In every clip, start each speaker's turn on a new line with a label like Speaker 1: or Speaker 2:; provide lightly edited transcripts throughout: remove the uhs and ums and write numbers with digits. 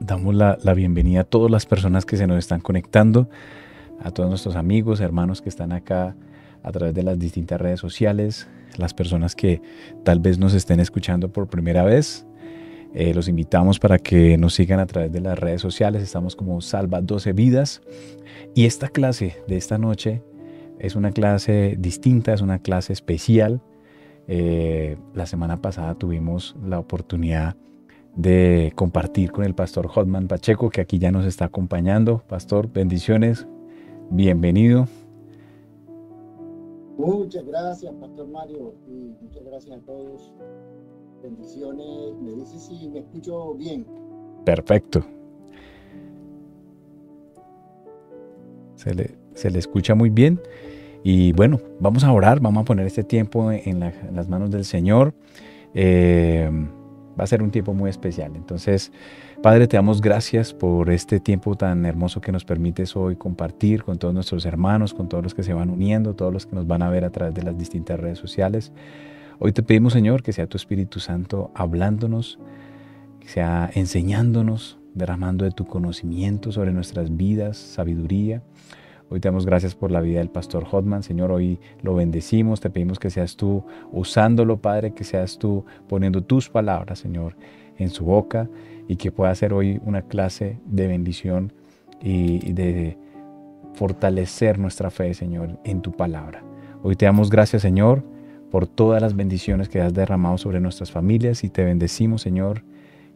Speaker 1: damos la bienvenida a todas las personas que se nos están conectando, a todos nuestros amigos, hermanos que están acá a través de las distintas redes sociales, las personas que tal vez nos estén escuchando por primera vez. Los invitamos para que nos sigan a través de las redes sociales. Estamos como Salva 12 Vidas. Y esta clase de esta noche es una clase distinta, es una clase especial. La semana pasada tuvimos la oportunidad de compartir con el pastor Hotman Pacheco, que aquí ya nos está acompañando. Pastor, bendiciones, bienvenido.
Speaker 2: Muchas gracias, Pastor Mario, y muchas gracias a todos. Bendiciones. Me dice si me escucho bien.
Speaker 1: Perfecto. Se le escucha muy bien. Y bueno, vamos a orar, vamos a poner este tiempo en las manos del Señor. Va a ser un tiempo muy especial. Entonces, Padre, te damos gracias por este tiempo tan hermoso que nos permites hoy compartir con todos nuestros hermanos, con todos los que se van uniendo, todos los que nos van a ver a través de las distintas redes sociales. Hoy te pedimos, Señor, que sea tu Espíritu Santo hablándonos, que sea enseñándonos, derramando de tu conocimiento sobre nuestras vidas, sabiduría. Hoy te damos gracias por la vida del pastor Hotman. Señor, hoy lo bendecimos. Te pedimos que seas tú usándolo, Padre, que seas tú poniendo tus palabras, Señor, en su boca y que pueda ser hoy una clase de bendición y de fortalecer nuestra fe, Señor, en tu palabra. Hoy te damos gracias, Señor, por todas las bendiciones que has derramado sobre nuestras familias y te bendecimos, Señor,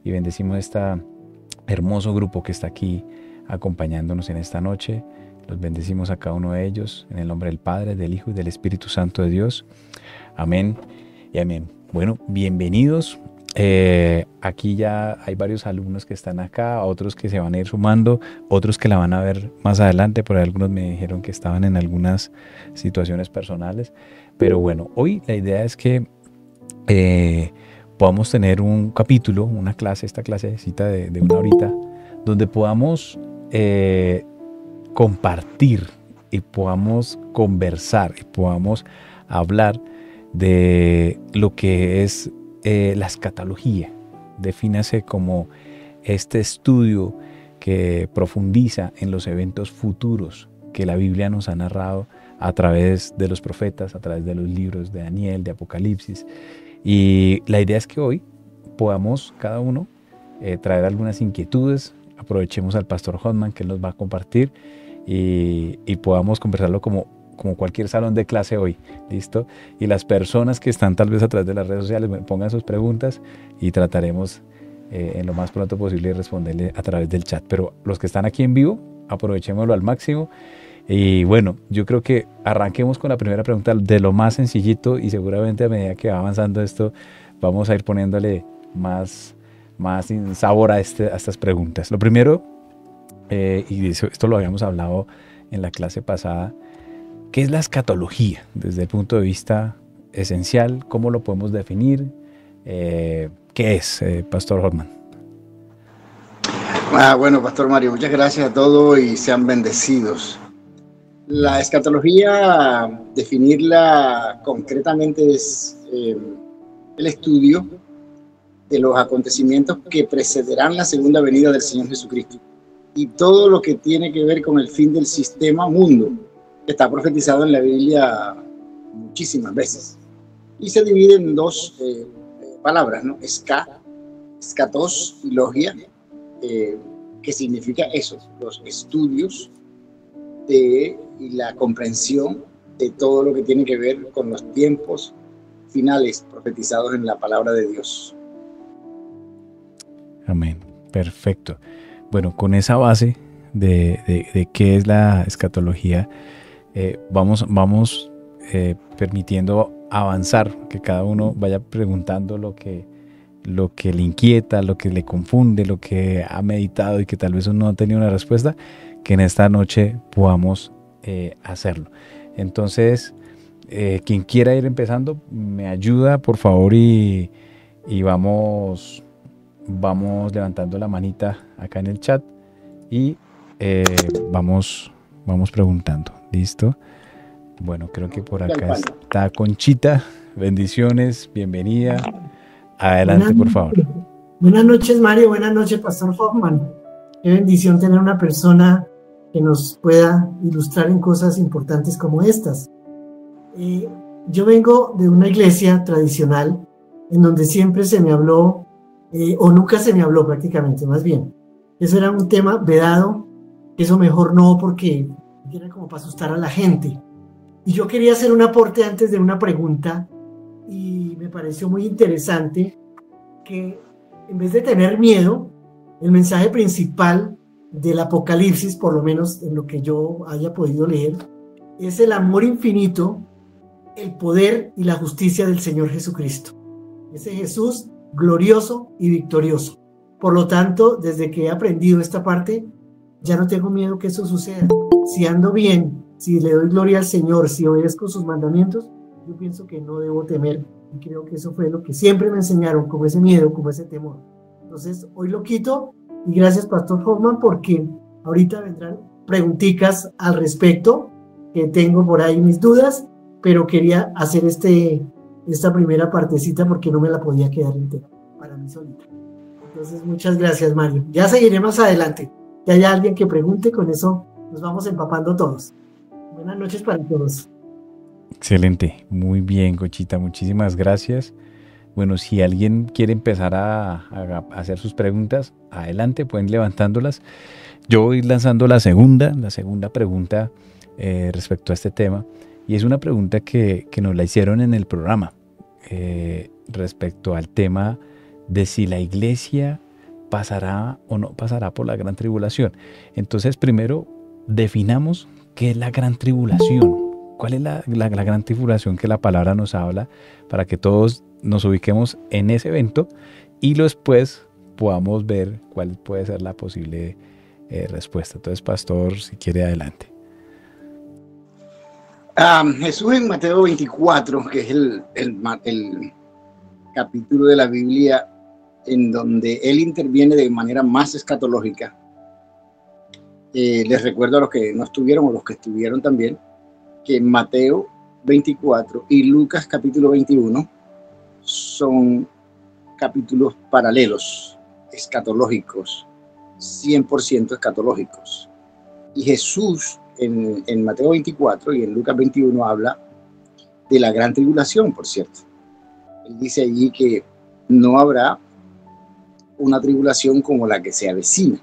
Speaker 1: y bendecimos este hermoso grupo que está aquí acompañándonos en esta noche. Los bendecimos a cada uno de ellos en el nombre del Padre, del Hijo y del Espíritu Santo de Dios. Amén y amén. Bueno, bienvenidos. Aquí ya hay varios alumnos que están acá, otros que se van a ir sumando, otros que la van a ver más adelante. Por ahí algunos me dijeron que estaban en algunas situaciones personales. Pero bueno, hoy la idea es que podamos tener un capítulo, una clase, esta clasecita de una horita, donde podamos compartir y podamos conversar y podamos hablar de lo que es la escatología. Defínase como este estudio que profundiza en los eventos futuros que la Biblia nos ha narrado a través de los profetas, a través de los libros de Daniel, de Apocalipsis. Y la idea es que hoy podamos cada uno traer algunas inquietudes. Aprovechemos al pastor Hotman, que él nos va a compartir y podamos conversarlo como cualquier salón de clase hoy, ¿listo? Y las personas que están tal vez a través de las redes sociales pongan sus preguntas y trataremos en lo más pronto posible responderle a través del chat. Pero los que están aquí en vivo, aprovechémoslo al máximo. Y bueno, yo creo que arranquemos con la primera pregunta de lo más sencillito y seguramente a medida que va avanzando esto vamos a ir poniéndole más sabor a estas preguntas. Lo primero, y esto lo habíamos hablado en la clase pasada, ¿qué es la escatología desde el punto de vista esencial? ¿Cómo lo podemos definir? ¿Qué es, Pastor Hotman?
Speaker 2: Bueno, Pastor Mario, muchas gracias a todos y sean bendecidos. La escatología, definirla concretamente, es el estudio de los acontecimientos que precederán la segunda venida del Señor Jesucristo y todo lo que tiene que ver con el fin del sistema mundo. Está profetizado en la Biblia muchísimas veces y se divide en dos palabras, ¿no? Escatos y logia, que significa eso, los estudios y la comprensión de todo lo que tiene que ver con los tiempos finales profetizados en la palabra de Dios.
Speaker 1: Amén. Perfecto. Bueno, con esa base de qué es la escatología, vamos permitiendo avanzar, que cada uno vaya preguntando lo que le inquieta, lo que le confunde, lo que ha meditado y que tal vez uno no ha tenido una respuesta, que en esta noche podamos hacerlo. Entonces, quien quiera ir empezando, me ayuda, por favor, y vamos levantando la manita acá en el chat y vamos preguntando. ¿Listo? Bueno, creo que por acá está Conchita. Bendiciones, bienvenida. Adelante, por favor.
Speaker 3: Buenas noches, Mario. Buenas noches, Pastor Hoffman. Qué bendición tener una persona que nos pueda ilustrar en cosas importantes como estas. Yo vengo de una iglesia tradicional en donde siempre se me habló, o nunca se me habló prácticamente, más bien. Eso era un tema vedado, eso mejor no, porque era como para asustar a la gente. Y yo quería hacer un aporte antes de una pregunta, y me pareció muy interesante que en vez de tener miedo, el mensaje principal del Apocalipsis, por lo menos en lo que yo haya podido leer, es el amor infinito, el poder y la justicia del Señor Jesucristo. Ese Jesús glorioso y victorioso. Por lo tanto, desde que he aprendido esta parte, ya no tengo miedo que eso suceda. Si ando bien, si le doy gloria al Señor, si obedezco sus mandamientos, yo pienso que no debo temer. Y creo que eso fue lo que siempre me enseñaron, como ese miedo, como ese temor. Entonces, hoy lo quito. Y gracias, Pastor Hoffman, porque ahorita vendrán preguntitas al respecto, que tengo por ahí mis dudas, pero quería hacer esta primera partecita porque no me la podía quedar entera para mí solita. Entonces, muchas gracias, Mario. Ya seguiré más adelante. Que haya alguien que pregunte, con eso nos vamos empapando todos. Buenas noches para todos.
Speaker 1: Excelente, muy bien, Conchita, muchísimas gracias. Bueno, si alguien quiere empezar a hacer sus preguntas, adelante, pueden levantándolas. Yo voy lanzando la segunda pregunta respecto a este tema, y es una pregunta que nos la hicieron en el programa respecto al tema de si la iglesia pasará o no pasará por la gran tribulación. Entonces, primero, definamos qué es la gran tribulación. ¿Cuál es la gran tribulación que la palabra nos habla, para que todos nos ubiquemos en ese evento y después podamos ver cuál puede ser la posible respuesta? Entonces, Pastor, si quiere, adelante.
Speaker 2: Jesús en Mateo 24, que es el capítulo de la Biblia en donde él interviene de manera más escatológica. Les recuerdo a los que no estuvieron o los que estuvieron también, que Mateo 24 y Lucas capítulo 21 son capítulos paralelos, escatológicos, 100% escatológicos. Y Jesús en Mateo 24 y en Lucas 21 habla de la gran tribulación, por cierto. Él dice allí que no habrá una tribulación como la que se avecina,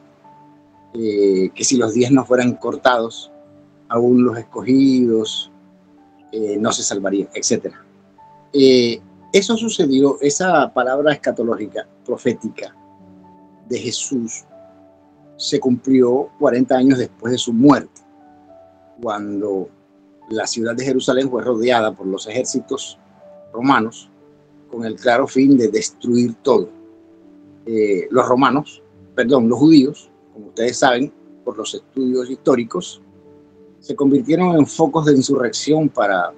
Speaker 2: que si los días no fueran cortados, aún los escogidos no se salvarían, etc. Eso sucedió, esa palabra escatológica, profética de Jesús, se cumplió 40 años después de su muerte, cuando la ciudad de Jerusalén fue rodeada por los ejércitos romanos con el claro fin de destruir todo. Los judíos, como ustedes saben, por los estudios históricos, se convirtieron en focos de insurrección para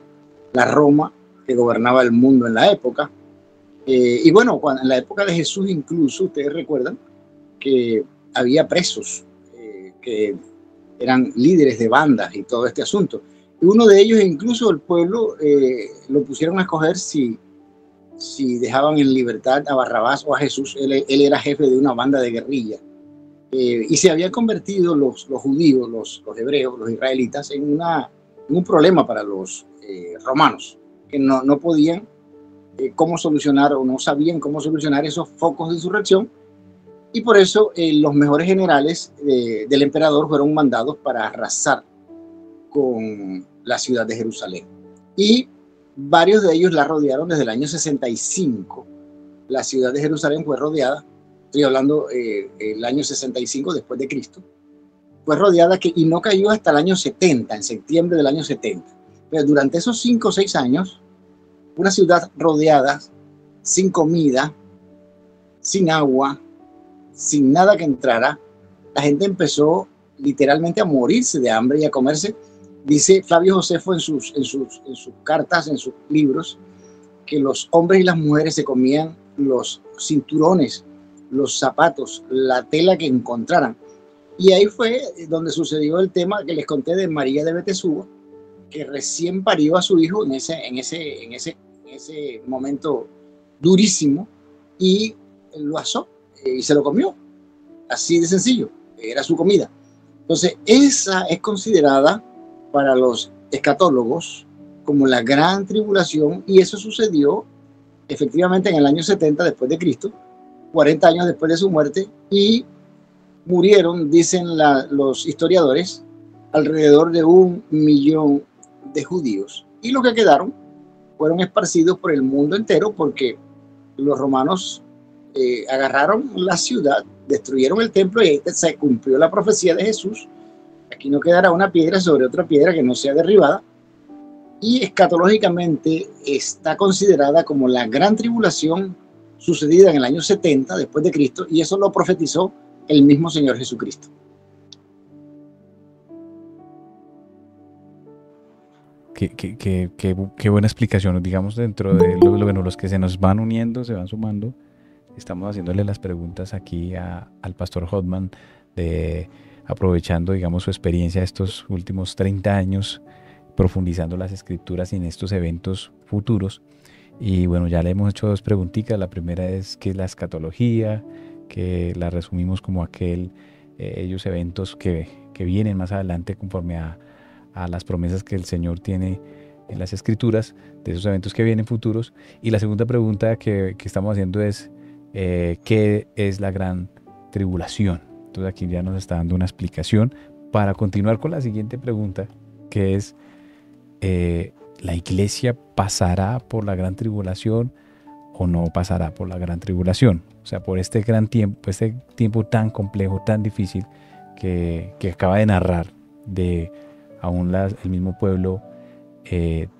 Speaker 2: la Roma que gobernaba el mundo en la época. Y bueno, en la época de Jesús incluso, ustedes recuerdan que había presos que eran líderes de bandas y todo este asunto. Y uno de ellos, incluso el pueblo, lo pusieron a escoger si dejaban en libertad a Barrabás o a Jesús. Él era jefe de una banda de guerrilla. Y se habían convertido los judíos, los hebreos, los israelitas, en un problema para los romanos, que no podían cómo solucionar o no sabían cómo solucionar esos focos de insurrección. Y por eso los mejores generales del emperador fueron mandados para arrasar con la ciudad de Jerusalén. Y varios de ellos la rodearon desde el año 65. La ciudad de Jerusalén fue rodeada, estoy hablando el año 65 después de Cristo, fue rodeada y no cayó hasta el año 70, en septiembre del año 70. Pero durante esos 5 o 6 años, una ciudad rodeada, sin comida, sin agua, sin nada que entrara, la gente empezó literalmente a morirse de hambre y a comerse. Dice Flavio Josefo en sus cartas, en sus libros, que los hombres y las mujeres se comían los cinturones, los zapatos, la tela que encontraran. Y ahí fue donde sucedió el tema que les conté de María de Betesugo, que recién parió a su hijo en ese momento durísimo, y lo asó y se lo comió. Así de sencillo. era su comida. Entonces, esa es considerada para los escatólogos como la gran tribulación, y eso sucedió efectivamente en el año 70 después de Cristo, 40 años después de su muerte, y murieron, dicen los historiadores, alrededor de 1 millón de judíos. Y los que quedaron fueron esparcidos por el mundo entero porque los romanos agarraron la ciudad, destruyeron el templo y ahí se cumplió la profecía de Jesús. Aquí no quedará una piedra sobre otra piedra que no sea derribada. Y escatológicamente está considerada como la gran tribulación sucedida en el año 70 después de Cristo, y eso lo profetizó el mismo Señor Jesucristo.
Speaker 1: Qué buena explicación. Digamos, dentro de los que se nos van uniendo, se van sumando, estamos haciéndole las preguntas aquí al pastor Hodman, aprovechando, digamos, su experiencia estos últimos 30 años, profundizando las escrituras en estos eventos futuros. Y bueno, ya le hemos hecho 2 preguntitas. La primera es ¿qué es la escatología? Que la resumimos como ellos eventos que vienen más adelante conforme a las promesas que el Señor tiene en las escrituras, de esos eventos que vienen futuros. Y la segunda pregunta que estamos haciendo es ¿qué es la gran tribulación? Entonces aquí ya nos está dando una explicación para continuar con la siguiente pregunta, que es ¿la iglesia pasará por la gran tribulación o no pasará por la gran tribulación? O sea, por este gran tiempo, este tiempo tan complejo, tan difícil que acaba de narrar, de aún el mismo pueblo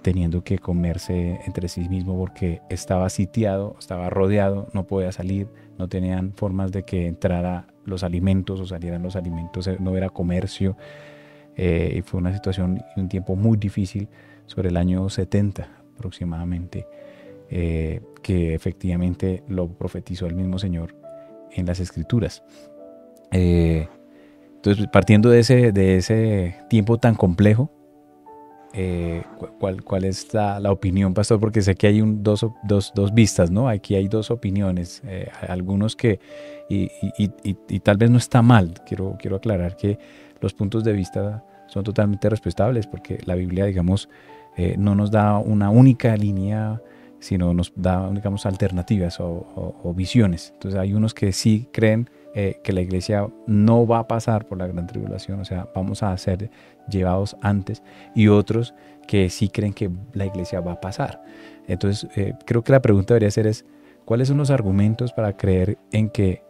Speaker 1: teniendo que comerse entre sí mismo porque estaba sitiado, estaba rodeado, no podía salir, no tenían formas de que entrara los alimentos o salieran los alimentos, no era comercio, y fue una situación y un tiempo muy difícil sobre el año 70 aproximadamente, que efectivamente lo profetizó el mismo Señor en las Escrituras. Entonces, partiendo de ese tiempo tan complejo, ¿cuál es la opinión, pastor? Porque sé que hay dos vistas, ¿no? Aquí hay 2 opiniones, algunos que, y tal vez no está mal, quiero aclarar que los puntos de vista son totalmente respetables, porque la Biblia, digamos, no nos da una única línea, sino nos da, digamos, alternativas o visiones. Entonces hay unos que sí creen que la iglesia no va a pasar por la gran tribulación, o sea, vamos a ser llevados antes, y otros que sí creen que la iglesia va a pasar. Entonces creo que la pregunta debería ser ¿cuáles son los argumentos para creer en que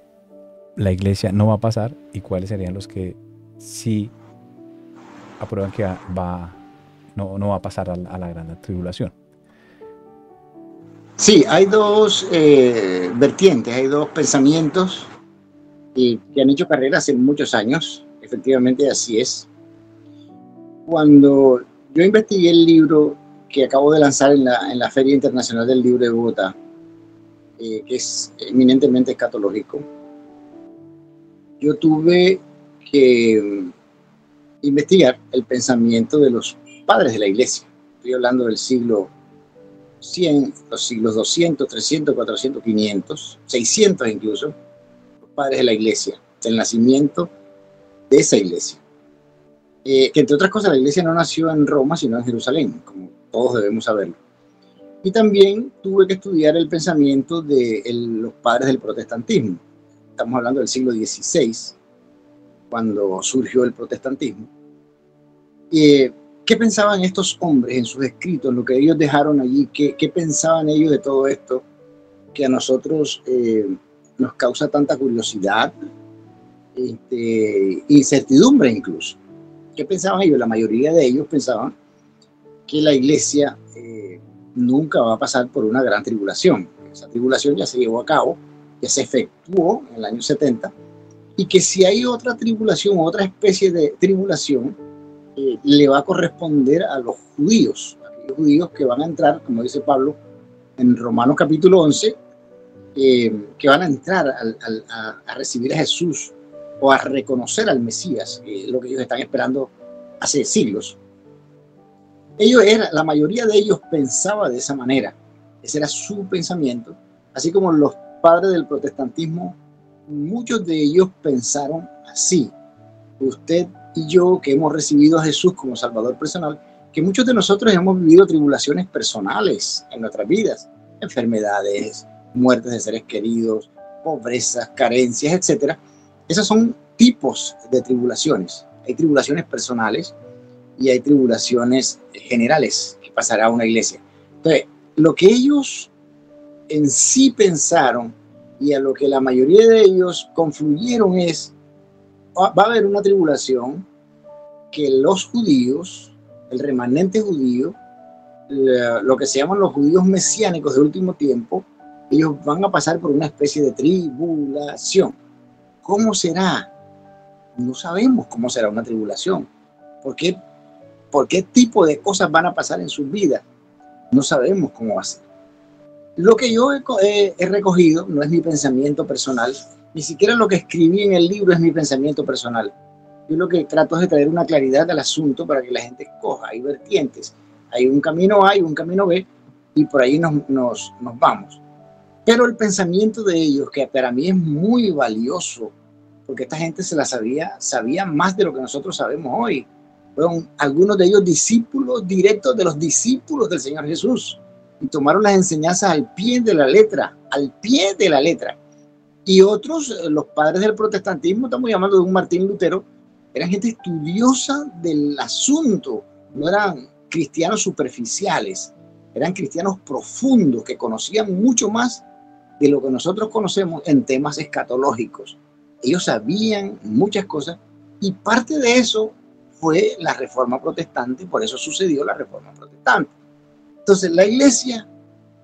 Speaker 1: la iglesia no va a pasar, y cuáles serían los que sí aprueban que no va a pasar a la gran tribulación?
Speaker 2: Sí, hay 2 vertientes, hay 2 pensamientos que han hecho carrera hace muchos años. Efectivamente, así es. Cuando yo investigué el libro que acabo de lanzar en la Feria Internacional del Libro de Bogotá, que es eminentemente escatológico, yo tuve que investigar el pensamiento de los padres de la iglesia. Estoy hablando del siglo 100, los siglos 200, 300, 400, 500, 600 incluso, los padres de la iglesia, del nacimiento de esa iglesia. Que entre otras cosas la iglesia no nació en Roma, sino en Jerusalén, como todos debemos saberlo. Y también tuve que estudiar el pensamiento de los padres del protestantismo. Estamos hablando del siglo XVI, cuando surgió el protestantismo. ¿Qué pensaban estos hombres en sus escritos, lo que ellos dejaron allí? ¿Qué pensaban ellos de todo esto que a nosotros nos causa tanta curiosidad, incertidumbre incluso? ¿Qué pensaban ellos? La mayoría de ellos pensaban que la iglesia nunca va a pasar por una gran tribulación. Esa tribulación ya se llevó a cabo, ya se efectuó en el año 70, y que si hay otra tribulación, otra especie de tribulación, le va a corresponder a los judíos, aquellos judíos que van a entrar, como dice Pablo en Romanos capítulo 11, que van a entrar a recibir a Jesús o a reconocer al Mesías, lo que ellos están esperando hace siglos. La mayoría de ellos pensaba de esa manera, ese era su pensamiento, así como los padres del protestantismo, muchos de ellos pensaron así. usted y yo, que hemos recibido a Jesús como Salvador personal, que muchos de nosotros hemos vivido tribulaciones personales en nuestras vidas, enfermedades, muertes de seres queridos, pobrezas, carencias, etcétera. Esos son tipos de tribulaciones. Hay tribulaciones personales y hay tribulaciones generales que pasará a una iglesia. Entonces, lo que ellos en sí pensaron y a lo que la mayoría de ellos confluyeron es: va a haber una tribulación que los judíos, el remanente judío, lo que se llaman los judíos mesiánicos de último tiempo, ellos van a pasar por una especie de tribulación. ¿Cómo será? No sabemos cómo será una tribulación. ¿Por qué tipo de cosas van a pasar en sus vidas? No sabemos cómo va a ser. Lo que yo he recogido no es mi pensamiento personal, ni siquiera lo que escribí en el libro es mi pensamiento personal. Yo lo que trato es de traer una claridad al asunto para que la gente escoja. Hay vertientes, hay un camino A y un camino B, y por ahí nos vamos. Pero el pensamiento de ellos, que para mí es muy valioso, porque esta gente se la sabía más de lo que nosotros sabemos hoy. Fueron algunos de ellos discípulos directos de los discípulos del Señor Jesús, y tomaron las enseñanzas al pie de la letra, Y otros, los padres del protestantismo, estamos llamando de un Martín Lutero, eran gente estudiosa del asunto, no eran cristianos superficiales, eran cristianos profundos que conocían mucho más de lo que nosotros conocemos en temas escatológicos. Ellos sabían muchas cosas y parte de eso fue la Reforma Protestante, por eso sucedió la Reforma Protestante. Entonces, la iglesia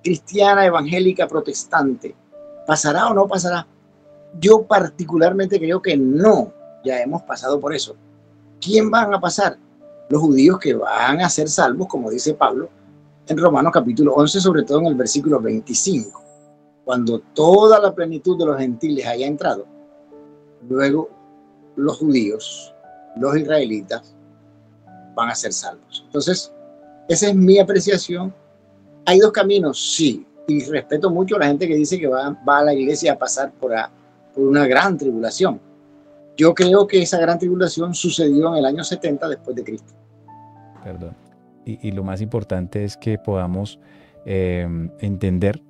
Speaker 2: cristiana, evangélica, protestante, ¿pasará o no pasará? Yo particularmente creo que no, ya hemos pasado por eso. ¿Quién van a pasar? Los judíos que van a ser salvos, como dice Pablo en Romanos capítulo 11, sobre todo en el versículo 25. Cuando toda la plenitud de los gentiles haya entrado, luego los judíos, los israelitas, van a ser salvos. Entonces, esa es mi apreciación. ¿Hay dos caminos? Sí. Y respeto mucho a la gente que dice que va a la iglesia a pasar por una gran tribulación. Yo creo que esa gran tribulación sucedió en el año 70 después de Cristo.
Speaker 1: Perdón. Y lo más importante es que podamos entender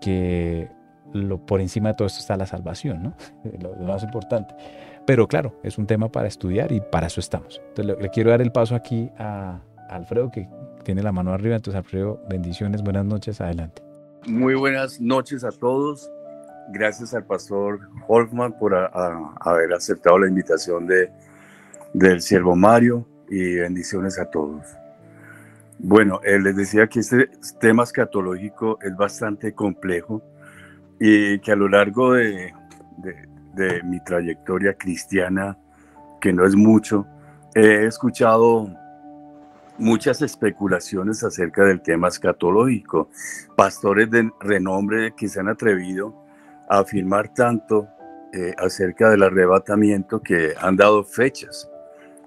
Speaker 1: que por encima de todo esto está la salvación, ¿no? Lo más importante. Pero claro, es un tema para estudiar y para eso estamos. Entonces le quiero dar el paso aquí a Alfredo, que tiene la mano arriba. Entonces, Alfredo, bendiciones, buenas noches, adelante.
Speaker 4: Muy buenas noches a todos. Gracias al pastor Hoffman por haber aceptado la invitación del siervo Mario, y bendiciones a todos. Bueno, les decía que este tema escatológico es bastante complejo y que a lo largo de mi trayectoria cristiana, que no es mucho, he escuchado muchas especulaciones acerca del tema escatológico. Pastores de renombre que se han atrevido a afirmar tanto acerca del arrebatamiento que han dado fechas,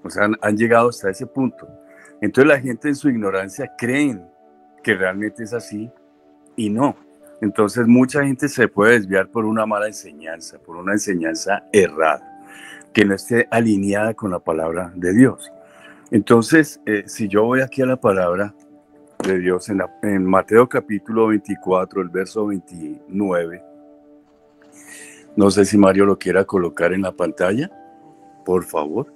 Speaker 4: o sea, han llegado hasta ese punto. Entonces la gente en su ignorancia creen que realmente es así y no. Entonces mucha gente se puede desviar por una mala enseñanza, por una enseñanza errada, que no esté alineada con la palabra de Dios. Entonces, si yo voy aquí a la palabra de Dios en Mateo capítulo 24, el verso 29, no sé si Mario lo quiera colocar en la pantalla, por favor.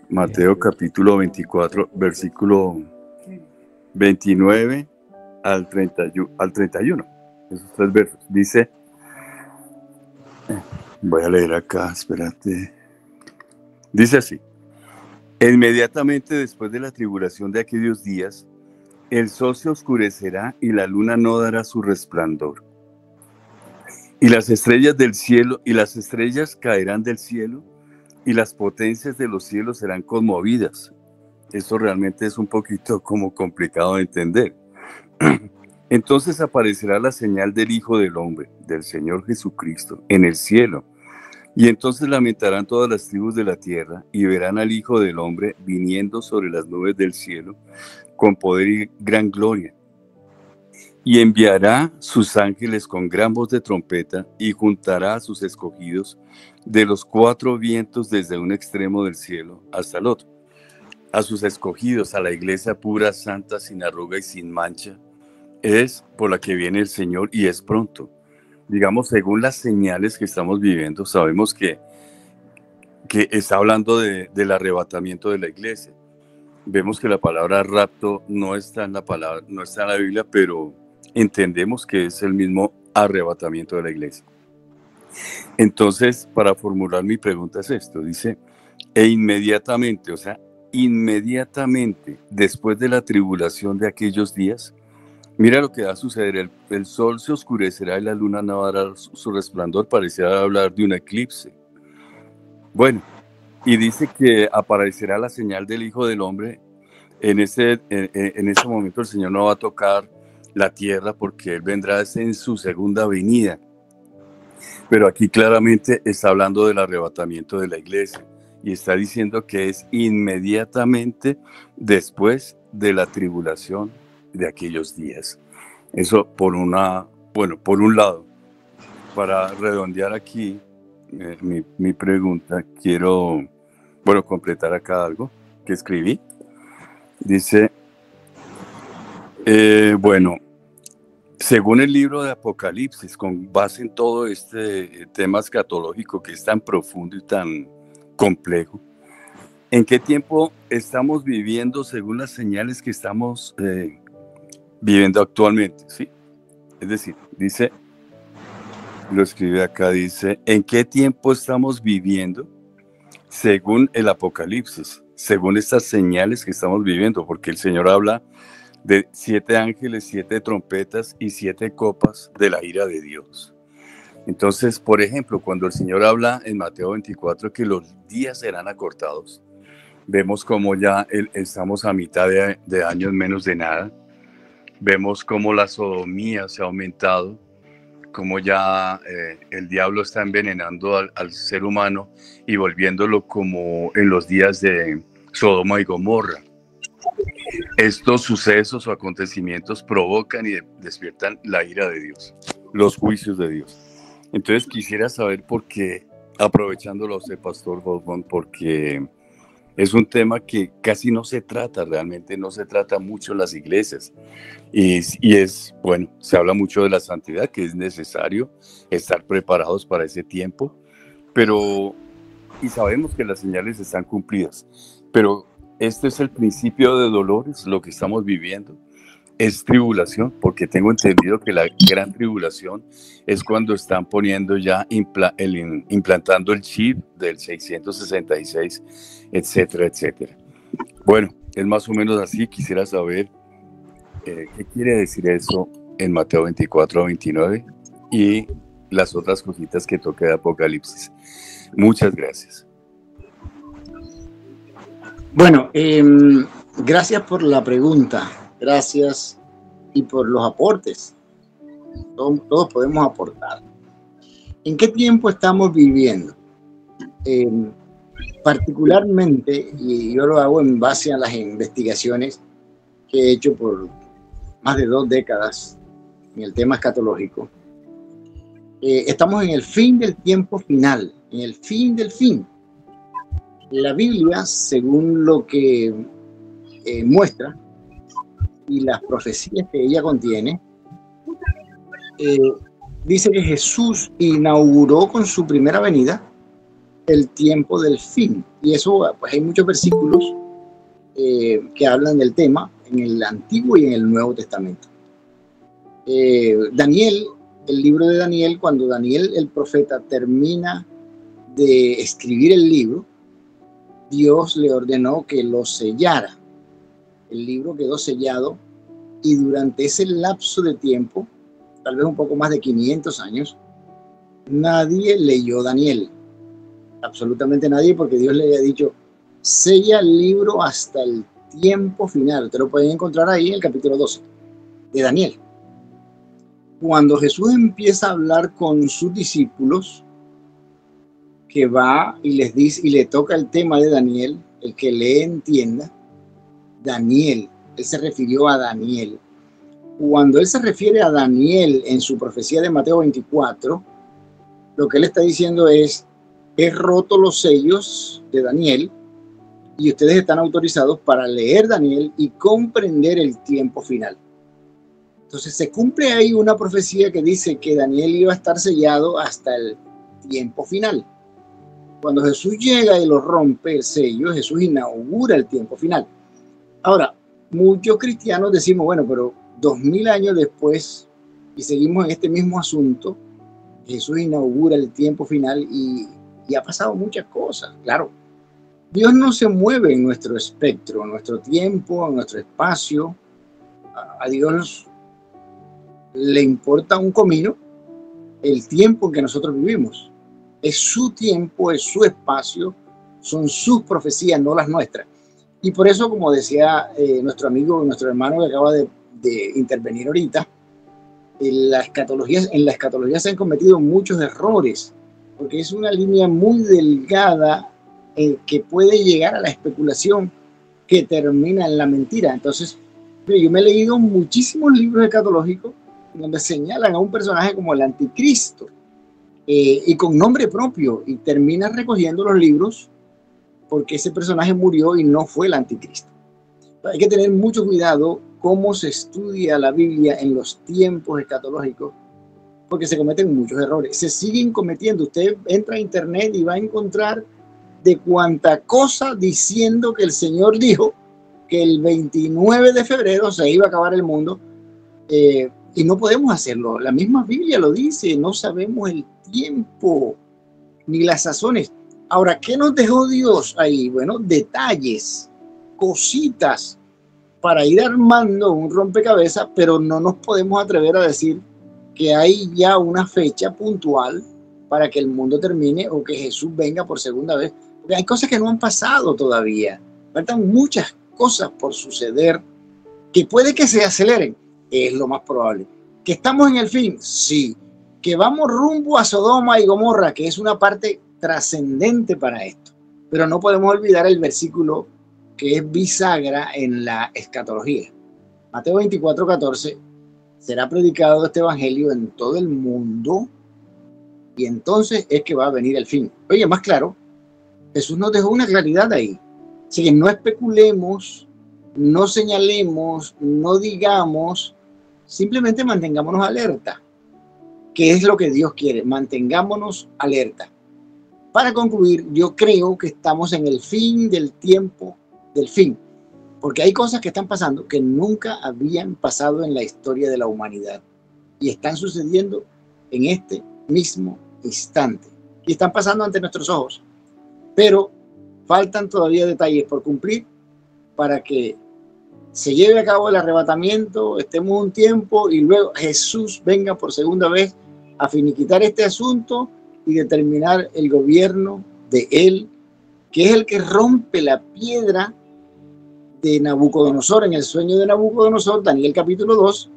Speaker 4: Mateo capítulo 24, versículo 29 al 31. Esos tres versos. Dice, voy a leer acá, espérate. Dice así: inmediatamente después de la tribulación de aquellos días, el sol se oscurecerá y la luna no dará su resplandor. Y las estrellas del cielo, y las estrellas caerán del cielo, y las potencias de los cielos serán conmovidas. Esto realmente es un poquito como complicado de entender. Entonces aparecerá la señal del Hijo del Hombre, del Señor Jesucristo, en el cielo. Y entonces lamentarán todas las tribus de la tierra y verán al Hijo del Hombre viniendo sobre las nubes del cielo con poder y gran gloria. Y enviará sus ángeles con gran voz de trompeta y juntará a sus escogidos de los 4 vientos desde un extremo del cielo hasta el otro. A sus escogidos, a la iglesia pura, santa, sin arruga y sin mancha, es por la que viene el Señor y es pronto. Digamos, según las señales que estamos viviendo, sabemos que está hablando del arrebatamiento de la iglesia. Vemos que la palabra rapto no está en la Biblia, pero entendemos que es el mismo arrebatamiento de la iglesia. Entonces, para formular mi pregunta es esto, dice, e inmediatamente, o sea, inmediatamente después de la tribulación de aquellos días, mira lo que va a suceder, el sol se oscurecerá y la luna no dará su resplandor, parecerá hablar de un eclipse. Bueno, y dice que aparecerá la señal del Hijo del Hombre. En ese momento el Señor no va a tocar la tierra porque Él vendrá en su segunda venida. Pero aquí claramente está hablando del arrebatamiento de la iglesia y está diciendo que es inmediatamente después de la tribulación de aquellos días. Eso por un lado. Para redondear aquí mi pregunta, quiero completar acá algo que escribí. Dice, según el libro de Apocalipsis, con base en todo este tema escatológico que es tan profundo y tan complejo, ¿en qué tiempo estamos viviendo según las señales que estamos viviendo actualmente? ¿Sí? Es decir, dice, lo escribe acá, dice, ¿en qué tiempo estamos viviendo según el Apocalipsis? Según estas señales que estamos viviendo, porque el Señor habla de 7 ángeles, 7 trompetas y 7 copas de la ira de Dios. Entonces, por ejemplo, cuando el Señor habla en Mateo 24 que los días serán acortados, vemos como ya estamos a mitad de año, en menos de nada. Vemos como la sodomía se ha aumentado, como ya el diablo está envenenando al ser humano y volviéndolo como en los días de Sodoma y Gomorra. Estos sucesos o acontecimientos provocan y despiertan la ira de Dios, los juicios de Dios. Entonces quisiera saber por qué, aprovechándolo a usted, Pastor Hoffman, porque es un tema que casi no se trata, realmente no se trata mucho en las iglesias. Y se habla mucho de la santidad, que es necesario estar preparados para ese tiempo, y sabemos que las señales están cumplidas, pero este es el principio de dolores, lo que estamos viviendo. Es tribulación, porque tengo entendido que la gran tribulación es cuando están poniendo ya, implantando el chip del 666, etcétera, etcétera. Bueno, es más o menos así. Quisiera saber qué quiere decir eso en Mateo 24, 29 y las otras cositas que toca de Apocalipsis. Muchas gracias.
Speaker 2: Bueno, gracias por la pregunta. Gracias y por los aportes. Todos podemos aportar. ¿En qué tiempo estamos viviendo? Particularmente, y yo lo hago en base a las investigaciones que he hecho por más de 2 décadas en el tema escatológico, estamos en el fin del tiempo final, en el fin del fin. La Biblia, según lo que muestra, y las profecías que ella contiene, dice que Jesús inauguró con su primera venida el tiempo del fin. Y eso, pues hay muchos versículos que hablan del tema en el Antiguo y en el Nuevo Testamento. Daniel, el libro de Daniel, cuando Daniel el profeta termina de escribir el libro, Dios le ordenó que lo sellara. El libro quedó sellado y durante ese lapso de tiempo, tal vez un poco más de 500 años, nadie leyó Daniel. Absolutamente nadie, porque Dios le había dicho, sella el libro hasta el tiempo final. Ustedes lo pueden encontrar ahí en el capítulo 12 de Daniel. Cuando Jesús empieza a hablar con sus discípulos, que va y les dice y le toca el tema de Daniel, el que le entienda, Daniel, él se refirió a Daniel. Cuando él se refiere a Daniel en su profecía de Mateo 24, lo que él está diciendo es he roto los sellos de Daniel y ustedes están autorizados para leer Daniel y comprender el tiempo final. Entonces se cumple ahí una profecía que dice que Daniel iba a estar sellado hasta el tiempo final. Cuando Jesús llega y lo rompe el sello, Jesús inaugura el tiempo final. Ahora, muchos cristianos decimos, bueno, pero 2000 años después y seguimos en este mismo asunto, Jesús inaugura el tiempo final y ha pasado muchas cosas, claro. Dios no se mueve en nuestro espectro, en nuestro tiempo, en nuestro espacio. A Dios le importa un comino el tiempo en que nosotros vivimos. Es su tiempo, es su espacio, son sus profecías, no las nuestras. Y por eso, como decía nuestro amigo, nuestro hermano que acaba de intervenir ahorita, en la escatología se han cometido muchos errores, porque es una línea muy delgada que puede llegar a la especulación que termina en la mentira. Entonces, yo me he leído muchísimos libros escatológicos donde señalan a un personaje como el anticristo y con nombre propio, y terminan recogiendo los libros porque ese personaje murió y no fue el anticristo. Hay que tener mucho cuidado cómo se estudia la Biblia en los tiempos escatológicos, porque se cometen muchos errores. Se siguen cometiendo. Usted entra a internet y va a encontrar de cuánta cosa diciendo que el Señor dijo que el 29 de febrero se iba a acabar el mundo, y no podemos hacerlo. La misma Biblia lo dice, no sabemos el tiempo ni las sazones. Ahora, ¿qué nos dejó Dios ahí? Bueno, detalles, cositas para ir armando un rompecabezas, pero no nos podemos atrever a decir que hay ya una fecha puntual para que el mundo termine o que Jesús venga por segunda vez. Porque hay cosas que no han pasado todavía. Faltan muchas cosas por suceder que puede que se aceleren. Es lo más probable. ¿Que estamos en el fin? Sí. ¿Que vamos rumbo a Sodoma y Gomorra? Que es una parte trascendente para esto. Pero no podemos olvidar el versículo que es bisagra en la escatología. Mateo 24:14, será predicado este evangelio en todo el mundo y entonces es que va a venir el fin. Oye, más claro, Jesús nos dejó una claridad ahí. Así que no especulemos, no señalemos, no digamos, simplemente mantengámonos alerta. ¿Qué es lo que Dios quiere? Mantengámonos alerta. Para concluir, yo creo que estamos en el fin del tiempo del fin, porque hay cosas que están pasando que nunca habían pasado en la historia de la humanidad y están sucediendo en este mismo instante y están pasando ante nuestros ojos, pero faltan todavía detalles por cumplir para que se lleve a cabo el arrebatamiento, estemos un tiempo y luego Jesús venga por segunda vez a finiquitar este asunto y determinar el gobierno de él, que es el que rompe la piedra de Nabucodonosor. En el sueño de Nabucodonosor, Daniel capítulo 2,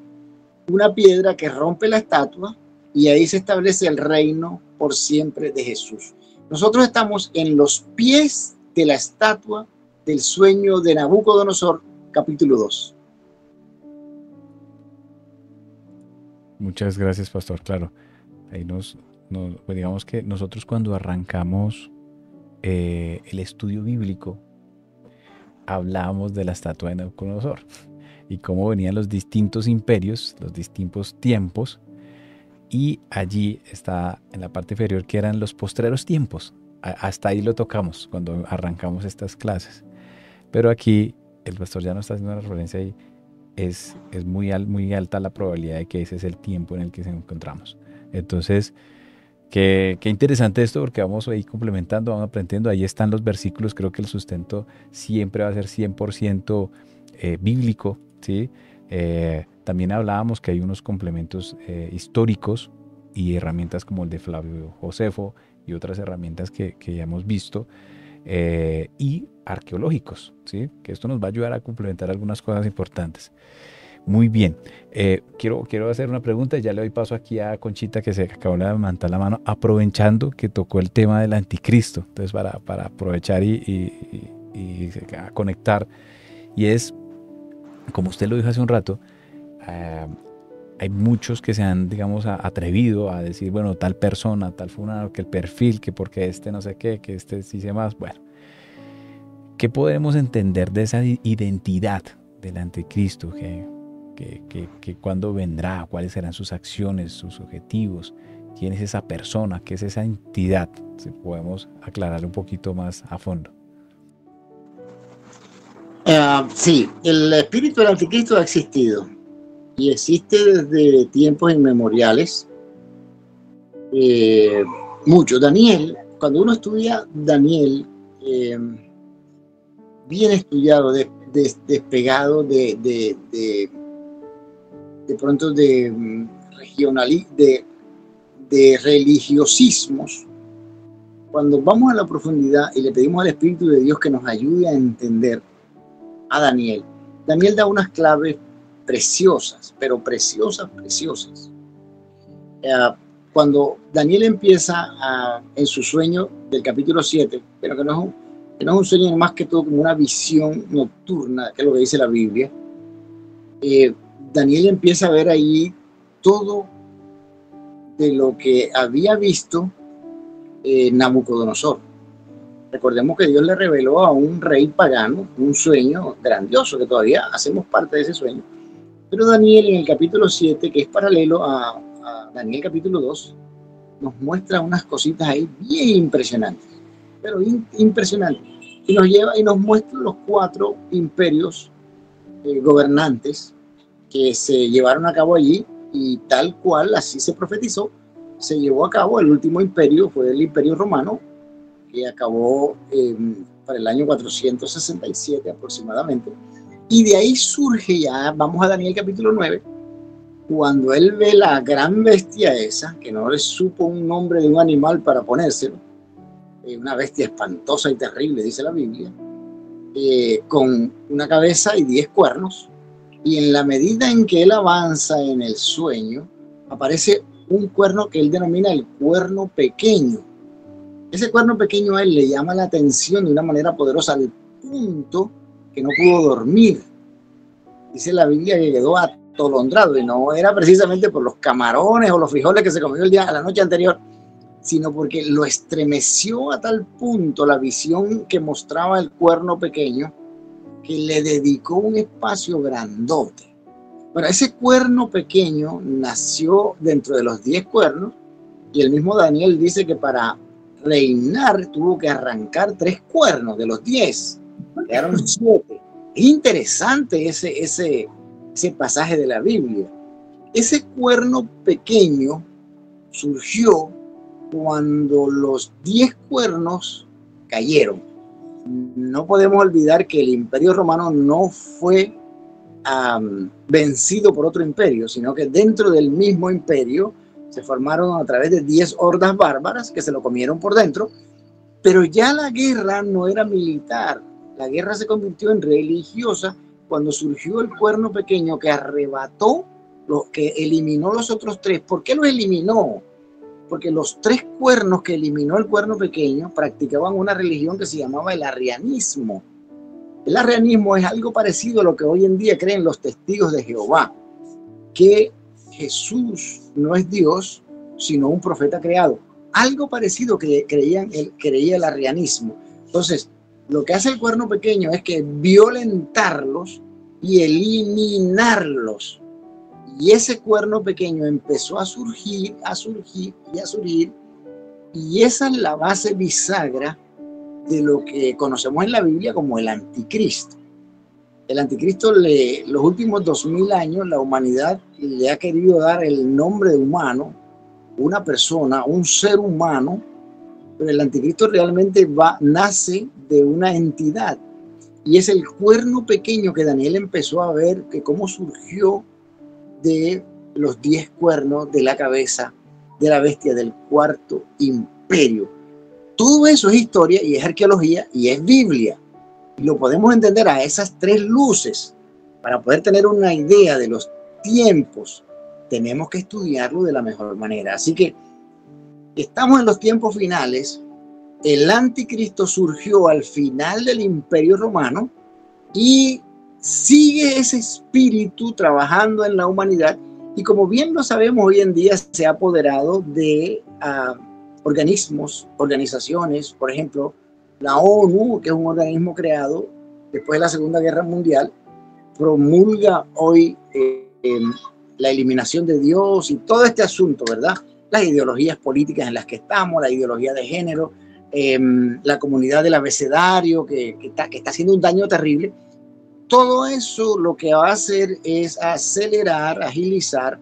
Speaker 2: una piedra que rompe la estatua y ahí se establece el reino por siempre de Jesús. Nosotros estamos en los pies de la estatua del sueño de Nabucodonosor capítulo 2.
Speaker 1: Muchas gracias, pastor. Claro, ahí pues digamos que nosotros cuando arrancamos el estudio bíblico, hablábamos de la estatua de Nabucodonosor y cómo venían los distintos imperios, los distintos tiempos, y allí está en la parte inferior que eran los postreros tiempos. Hasta ahí lo tocamos cuando arrancamos estas clases. Pero aquí el pastor ya nos está haciendo una referencia y es muy alta la probabilidad de que ese es el tiempo en el que nos encontramos. Entonces, qué interesante esto, porque vamos ahí complementando, vamos aprendiendo. Ahí están los versículos. Creo que el sustento siempre va a ser 100% bíblico, ¿sí? También hablábamos que hay unos complementos históricos y herramientas como el de Flavio Josefo y otras herramientas que ya hemos visto, y arqueológicos, ¿sí? Que esto nos va a ayudar a complementar algunas cosas importantes. Muy bien, quiero hacer una pregunta y ya le doy paso aquí a Conchita, que se acabó de levantar la mano, aprovechando que tocó el tema del anticristo. Entonces, para aprovechar y a conectar, y es, como usted lo dijo hace un rato, hay muchos que se han, digamos, atrevido a decir, bueno, tal persona, tal fulano, que el perfil, que porque este no sé qué, que este sí sé más. Bueno, ¿qué podemos entender de esa identidad del anticristo? Que cuándo vendrá, cuáles serán sus acciones, sus objetivos, quién es esa persona, qué es esa entidad, si podemos aclarar un poquito más a fondo.
Speaker 2: Sí, el espíritu del anticristo ha existido y existe desde tiempos inmemoriales. Mucho. Daniel, cuando uno estudia Daniel, bien estudiado, despegado de pronto de religiosismos, cuando vamos a la profundidad y le pedimos al Espíritu de Dios que nos ayude a entender a Daniel, Daniel da unas claves preciosas, pero preciosas. Cuando Daniel empieza en su sueño del capítulo 7, pero que no es un sueño más que todo como una visión nocturna, que es lo que dice la Biblia, Daniel empieza a ver ahí todo de lo que había visto Nabucodonosor. Recordemos que Dios le reveló a un rey pagano un sueño grandioso, que todavía hacemos parte de ese sueño. Pero Daniel en el capítulo 7, que es paralelo a Daniel capítulo 2, nos muestra unas cositas ahí bien impresionantes, pero impresionantes. Y nos lleva y nos muestra los 4 imperios gobernantes que se llevaron a cabo allí, y tal cual así se profetizó, se llevó a cabo. El último imperio fue el Imperio Romano, que acabó para el año 467 aproximadamente, y de ahí surge, ya vamos a Daniel capítulo 9, cuando él ve la gran bestia esa, que no le supo un nombre de un animal para ponérselo, una bestia espantosa y terrible, dice la Biblia, con una cabeza y 10 cuernos, y en la medida en que él avanza en el sueño, aparece un cuerno que él denomina el cuerno pequeño. Ese cuerno pequeño a él le llama la atención de una manera poderosa, al punto que no pudo dormir. Dice la Biblia que quedó atolondrado, y no era precisamente por los camarones o los frijoles que se comió la noche anterior, sino porque lo estremeció a tal punto la visión que mostraba el cuerno pequeño, que le dedicó un espacio grandote. Bueno, ese cuerno pequeño nació dentro de los 10 cuernos, y el mismo Daniel dice que para reinar tuvo que arrancar 3 cuernos de los 10, quedaron 7. Es interesante ese pasaje de la Biblia. Ese cuerno pequeño surgió cuando los 10 cuernos cayeron. No podemos olvidar que el Imperio Romano no fue vencido por otro imperio, sino que dentro del mismo imperio se formaron a través de 10 hordas bárbaras que se lo comieron por dentro. Pero ya la guerra no era militar, la guerra se convirtió en religiosa cuando surgió el cuerno pequeño, que arrebató, que eliminó los otros 3. ¿Por qué los eliminó? Porque los 3 cuernos que eliminó el cuerno pequeño practicaban una religión que se llamaba el arrianismo. El arrianismo es algo parecido a lo que hoy en día creen los testigos de Jehová, que Jesús no es Dios, sino un profeta creado. Algo parecido que creía el arrianismo. Entonces, lo que hace el cuerno pequeño es que violentarlos y eliminarlos. Y ese cuerno pequeño empezó a surgir, y esa es la base bisagra de lo que conocemos en la Biblia como el anticristo. El anticristo, los últimos 2000 años, la humanidad le ha querido dar el nombre de humano, una persona, un ser humano, pero el anticristo realmente nace de una entidad, y es el cuerno pequeño que Daniel empezó a ver, que cómo surgió de los 10 cuernos de la cabeza de la bestia del 4º imperio. Todo eso es historia y es arqueología y es Biblia. Y lo podemos entender a esas 3 luces. Para poder tener una idea de los tiempos, tenemos que estudiarlo de la mejor manera. Así que estamos en los tiempos finales. El anticristo surgió al final del Imperio Romano y sigue ese espíritu trabajando en la humanidad, Y como bien lo sabemos, hoy en día se ha apoderado de organismos, organizaciones, por ejemplo, la ONU, que es un organismo creado después de la Segunda Guerra Mundial, promulga hoy la eliminación de Dios y todo este asunto, ¿verdad? Las ideologías políticas en las que estamos, la ideología de género, la comunidad del abecedario que está haciendo un daño terrible. Todo eso lo que va a hacer es acelerar, agilizar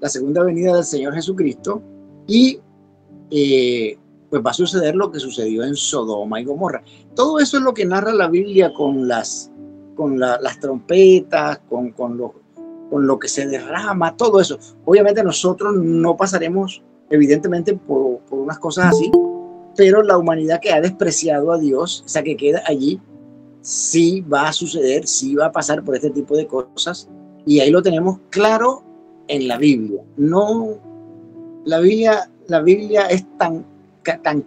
Speaker 2: la segunda venida del Señor Jesucristo y pues va a suceder lo que sucedió en Sodoma y Gomorra. Todo eso es lo que narra la Biblia con las trompetas, con lo que se derrama, todo eso. Obviamente nosotros no pasaremos evidentemente por unas cosas así, pero la humanidad que ha despreciado a Dios, o sea, que queda allí, sí va a suceder, sí va a pasar por este tipo de cosas, y ahí lo tenemos claro en la Biblia. No, la Biblia es tan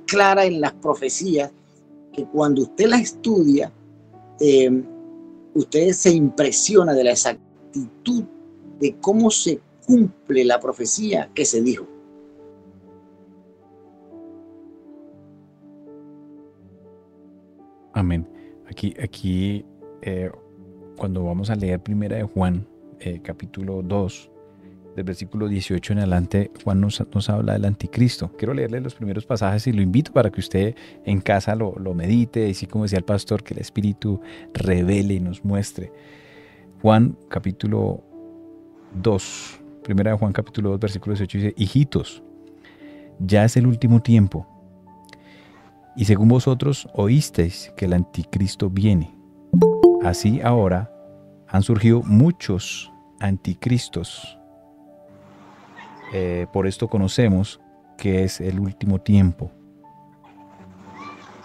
Speaker 2: clara en las profecías que cuando usted la estudia, usted se impresiona de la exactitud de cómo se cumple la profecía que se dijo.
Speaker 1: Amén. Aquí cuando vamos a leer Primera de Juan, capítulo 2, del versículo 18 en adelante, Juan nos habla del anticristo. Quiero leerle los primeros pasajes y lo invito para que usted en casa lo medite, y así como decía el pastor, que el Espíritu revele y nos muestre. Juan capítulo 2, Primera de Juan capítulo 2, versículo 18 dice: hijitos, ya es el último tiempo. Y según vosotros oísteis que el anticristo viene, así ahora han surgido muchos anticristos. Por esto conocemos que es el último tiempo.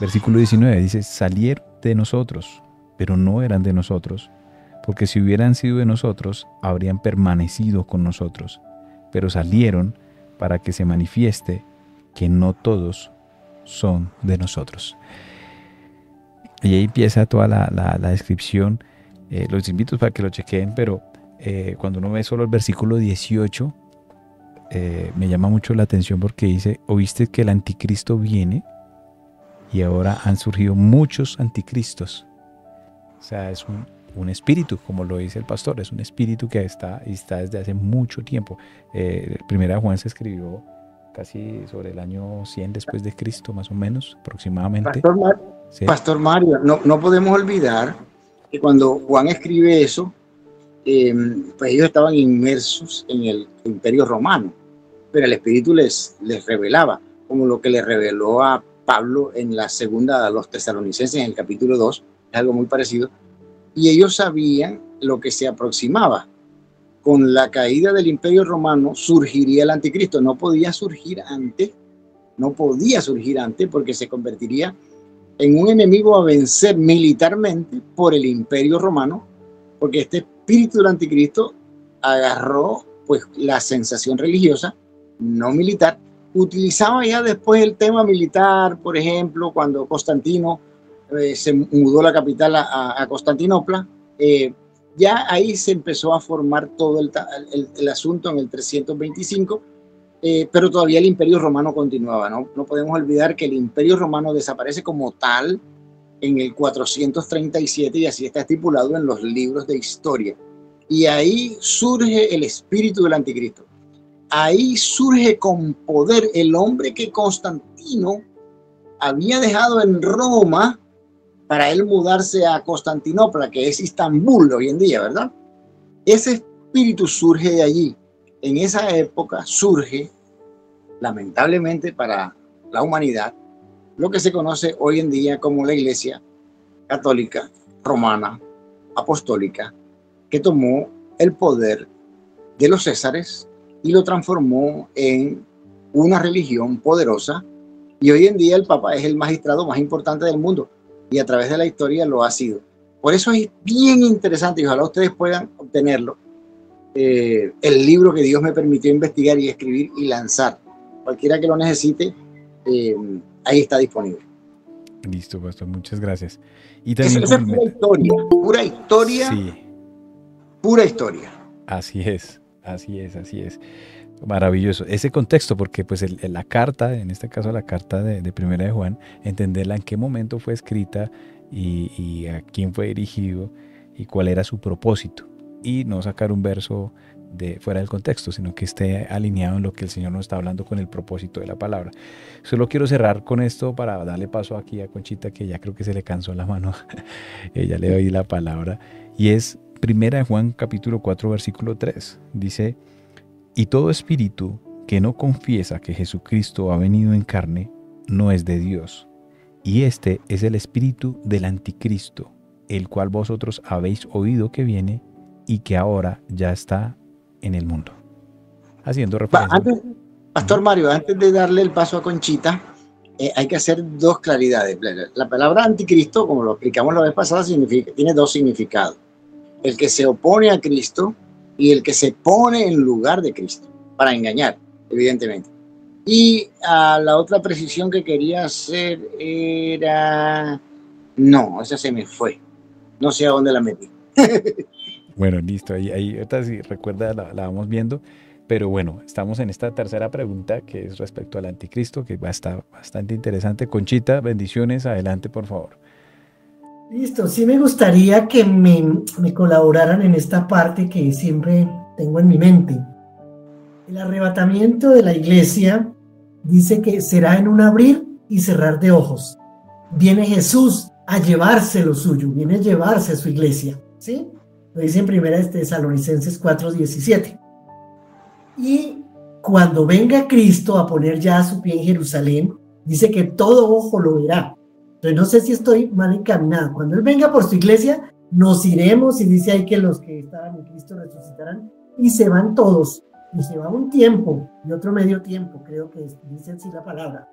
Speaker 1: Versículo 19 dice: salieron de nosotros, pero no eran de nosotros, porque si hubieran sido de nosotros, habrían permanecido con nosotros. Pero salieron para que se manifieste que no todos son de nosotros. Y ahí empieza toda la descripción. Los invito para que lo chequeen, pero cuando uno ve solo el versículo 18, me llama mucho la atención porque dice: oíste que el anticristo viene, y ahora han surgido muchos anticristos. O sea, es un espíritu, como lo dice el pastor, es un espíritu que está desde hace mucho tiempo. Primera de Juan se escribió casi sobre el año 100 después de Cristo, más o menos, aproximadamente.
Speaker 2: ¿Sí? Pastor Mario, no podemos olvidar que cuando Juan escribe eso, pues ellos estaban inmersos en el Imperio Romano, pero el Espíritu les revelaba, como lo que le reveló a Pablo en la segunda a los Tesalonicenses en el capítulo 2, es algo muy parecido, y ellos sabían lo que se aproximaba. Con la caída del Imperio Romano surgiría el anticristo. No podía surgir antes porque se convertiría en un enemigo a vencer militarmente por el Imperio Romano, porque este espíritu del anticristo agarró pues la sensación religiosa, no militar. Utilizaba ya después el tema militar, por ejemplo, cuando Constantino se mudó la capital a Constantinopla, ya ahí se empezó a formar todo el asunto en el 325, pero todavía el Imperio Romano continuaba, ¿no? No podemos olvidar que el Imperio Romano desaparece como tal en el 437, y así está estipulado en los libros de historia. Y ahí surge el espíritu del anticristo. Ahí surge con poder el hombre que Constantino había dejado en Roma para él mudarse a Constantinopla, que es Istambul hoy en día, ¿verdad? Ese espíritu surge de allí. En esa época surge, lamentablemente para la humanidad, lo que se conoce hoy en día como la Iglesia Católica, Romana, Apostólica, que tomó el poder de los Césares y lo transformó en una religión poderosa. Y hoy en día el Papa es el magistrado más importante del mundo, y a través de la historia lo ha sido. Por eso es bien interesante, y ojalá ustedes puedan obtenerlo, el libro que Dios me permitió investigar y escribir y lanzar. Cualquiera que lo necesite, ahí está disponible.
Speaker 1: Listo, pastor, muchas gracias. Y también
Speaker 2: es pura historia,
Speaker 1: sí,
Speaker 2: pura historia.
Speaker 1: Así es. Así es, así es. Maravilloso. Ese contexto, porque pues la carta, en este caso la carta de Primera de Juan, entenderla en qué momento fue escrita y a quién fue dirigido y cuál era su propósito. Y no sacar un verso de fuera del contexto, sino que esté alineado en lo que el Señor nos está hablando con el propósito de la palabra. Solo quiero cerrar con esto para darle paso aquí a Conchita, que ya creo que se le cansó la mano. Ya le doy la palabra. Y es Primera de Juan capítulo 4 versículo 3. Dice: y todo espíritu que no confiesa que Jesucristo ha venido en carne, no es de Dios. Y este es el espíritu del anticristo, el cual vosotros habéis oído que viene y que ahora ya está en el mundo. Haciendo referencia.
Speaker 2: Pastor Mario, antes de darle el paso a Conchita, hay que hacer dos claridades. La palabra anticristo, como lo explicamos la vez pasada, tiene dos significados. El que se opone a Cristo y el que se pone en lugar de Cristo, para engañar, evidentemente. Y la otra precisión que quería hacer era... No, esa se me fue. No sé a dónde la metí.
Speaker 1: Bueno, listo. Ahí ahorita si recuerda la vamos viendo. Pero bueno, estamos en esta tercera pregunta que es respecto al anticristo, que va a estar bastante interesante. Conchita, bendiciones. Adelante, por favor.
Speaker 3: Listo, sí me gustaría que me colaboraran en esta parte que siempre tengo en mi mente. El arrebatamiento de la iglesia dice que será en un abrir y cerrar de ojos. Viene Jesús a llevarse lo suyo, viene a llevarse a su iglesia, ¿sí? Lo dice en Primera de Tesalonicenses 4:17. Y cuando venga Cristo a poner ya su pie en Jerusalén, dice que todo ojo lo verá. Entonces no sé si estoy mal encaminado. Cuando Él venga por su iglesia, nos iremos, y dice ahí que los que estaban en Cristo resucitarán, y se van todos, y se va un tiempo, y otro medio tiempo, creo que dice así la palabra.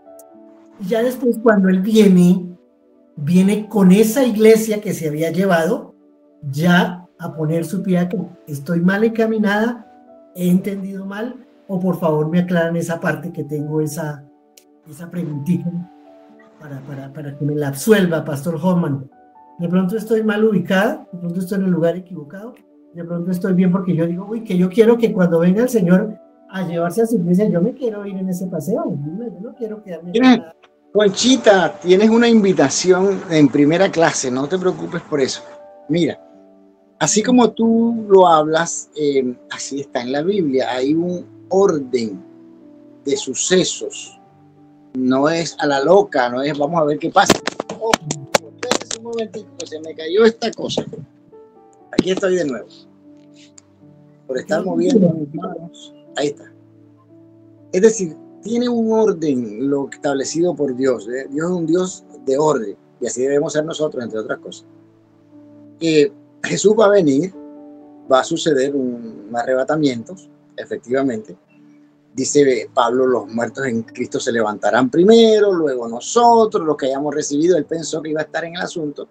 Speaker 3: Y ya después, cuando Él viene con esa iglesia que se había llevado, ya a poner su pie aquí. ¿Estoy mal encaminada? ¿He entendido mal? O por favor me aclaran esa parte, que tengo esa preguntita para que me la absuelva, Pastor Hoffman. De pronto estoy mal ubicada, de pronto estoy en el lugar equivocado, de pronto estoy bien, porque yo digo, uy, que yo quiero que cuando venga el Señor a llevarse a su iglesia, yo me quiero ir en ese paseo, yo no quiero quedarme.
Speaker 2: Conchita, tienes una invitación en primera clase, no te preocupes por eso. Mira, así como tú lo hablas, así está en la Biblia, hay un orden de sucesos. No es a la loca, no es vamos a ver qué pasa. Oh, un momentito, se me cayó esta cosa. Aquí estoy de nuevo. Por estar moviendo mis manos. Ahí está. Es decir, tiene un orden lo establecido por Dios. Dios es un Dios de orden. Y así debemos ser nosotros, entre otras cosas. Jesús va a venir, va a suceder un arrebatamiento, efectivamente. Dice Pablo, los muertos en Cristo se levantarán primero, luego nosotros, los que hayamos recibido, él pensó que iba a estar en el asunto,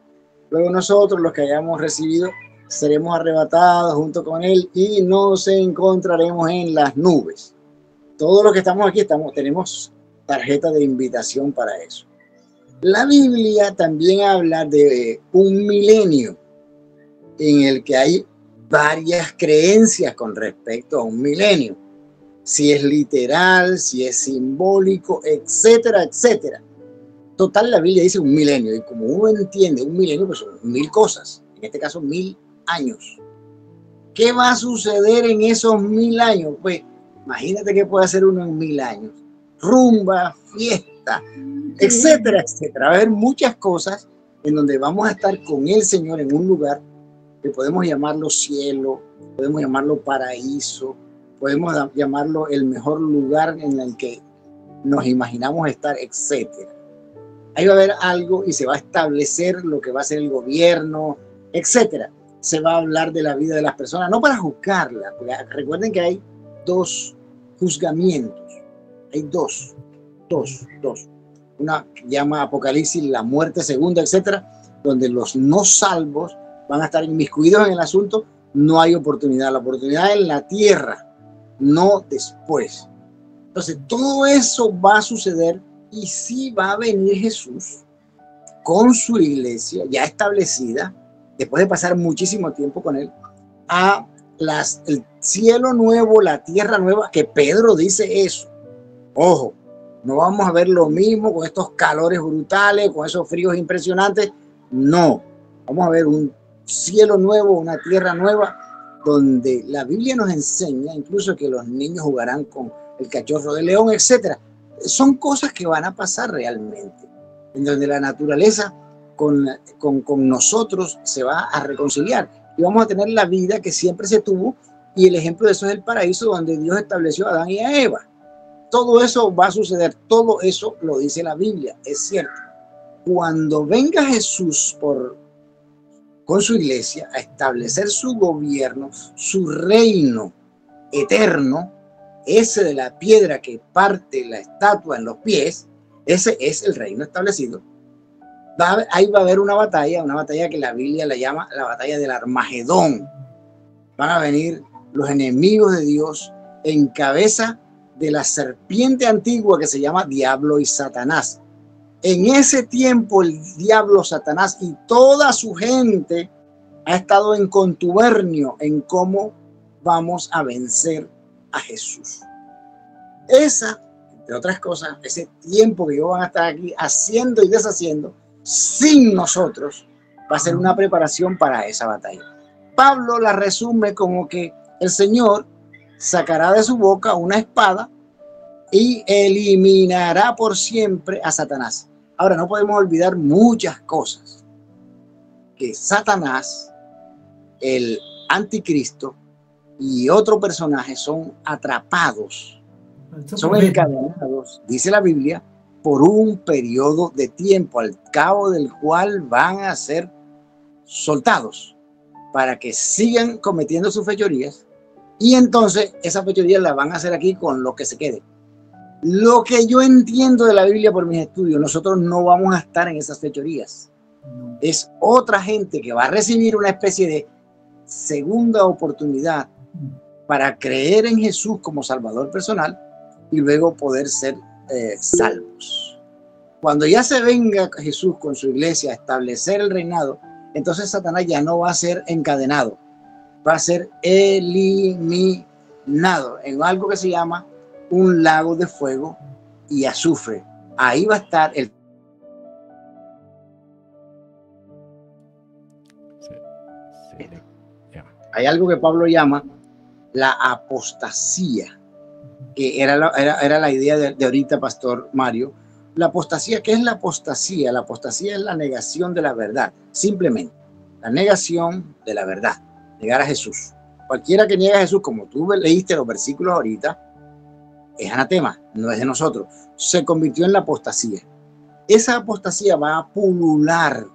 Speaker 2: luego nosotros, los que hayamos recibido, seremos arrebatados junto con él y nos encontraremos en las nubes. Todos los que estamos aquí tenemos tarjeta de invitación para eso. La Biblia también habla de un milenio en el que hay varias creencias con respecto a un milenio. Si es literal, si es simbólico, etcétera, etcétera. Total, la Biblia dice un milenio, y como uno entiende un milenio, pues son 1000 cosas, en este caso 1000 años. ¿Qué va a suceder en esos 1000 años? Pues imagínate qué puede hacer uno en 1000 años. Rumba, fiesta, etcétera, etcétera. Va a haber muchas cosas en donde vamos a estar con el Señor en un lugar que podemos llamarlo cielo, podemos llamarlo paraíso, podemos llamarlo el mejor lugar en el que nos imaginamos estar, etcétera. Ahí va a haber algo y se va a establecer lo que va a ser el gobierno, etcétera. Se va a hablar de la vida de las personas, no para juzgarla, porque recuerden que hay 2 juzgamientos, hay dos. Una que llama Apocalipsis, la muerte segunda, etcétera, donde los no salvos van a estar inmiscuidos en el asunto. No hay oportunidad, la oportunidad es en la tierra, no después. Entonces todo eso va a suceder, y sí va a venir Jesús con su iglesia ya establecida, después de pasar muchísimo tiempo con él, a el cielo nuevo, la tierra nueva, que Pedro dice eso. Ojo, no vamos a ver lo mismo con estos calores brutales, con esos fríos impresionantes. No, vamos a ver un cielo nuevo, una tierra nueva, donde la Biblia nos enseña incluso que los niños jugarán con el cachorro de león, etcétera. Son cosas que van a pasar realmente, en donde la naturaleza con nosotros se va a reconciliar y vamos a tener la vida que siempre se tuvo, y el ejemplo de eso es el paraíso donde Dios estableció a Adán y a Eva. Todo eso va a suceder, todo eso lo dice la Biblia, es cierto. Cuando venga Jesús con su iglesia a establecer su gobierno, su reino eterno, ese de la piedra que parte la estatua en los pies, ese es el reino establecido. Ahí va a haber una batalla que la Biblia la llama la batalla del Armagedón. Van a venir los enemigos de Dios en cabeza de la serpiente antigua que se llama Diablo y Satanás. En ese tiempo el diablo, Satanás y toda su gente ha estado en contubernio en cómo vamos a vencer a Jesús. Esa, entre otras cosas, ese tiempo que ellos van a estar aquí haciendo y deshaciendo sin nosotros, va a ser una preparación para esa batalla. Pablo la resume como que el Señor sacará de su boca una espada y eliminará por siempre a Satanás. Ahora, no podemos olvidar muchas cosas. Que Satanás, el anticristo y otro personaje son atrapados, son encadenados, dice la Biblia, por un periodo de tiempo, al cabo del cual van a ser soltados para que sigan cometiendo sus fechorías, y entonces esas fechorías las van a hacer aquí con lo que se quede. Lo que yo entiendo de la Biblia por mis estudios, nosotros no vamos a estar en esas fechorías. Es otra gente que va a recibir una especie de segunda oportunidad para creer en Jesús como Salvador personal y luego poder ser salvos. Cuando ya se venga Jesús con su iglesia a establecer el reinado, entonces Satanás ya no va a ser encadenado, va a ser eliminado en algo que se llama un lago de fuego y azufre. Ahí va a estar el... Hay algo que Pablo llama la apostasía, que era la idea de ahorita, Pastor Mario. La apostasía, ¿qué es la apostasía? La apostasía es la negación de la verdad, simplemente. La negación de la verdad, negar a Jesús. Cualquiera que niega a Jesús, como tú leíste los versículos ahorita, es anatema, no es de nosotros. Se convirtió en la apostasía. Esa apostasía va a pulular,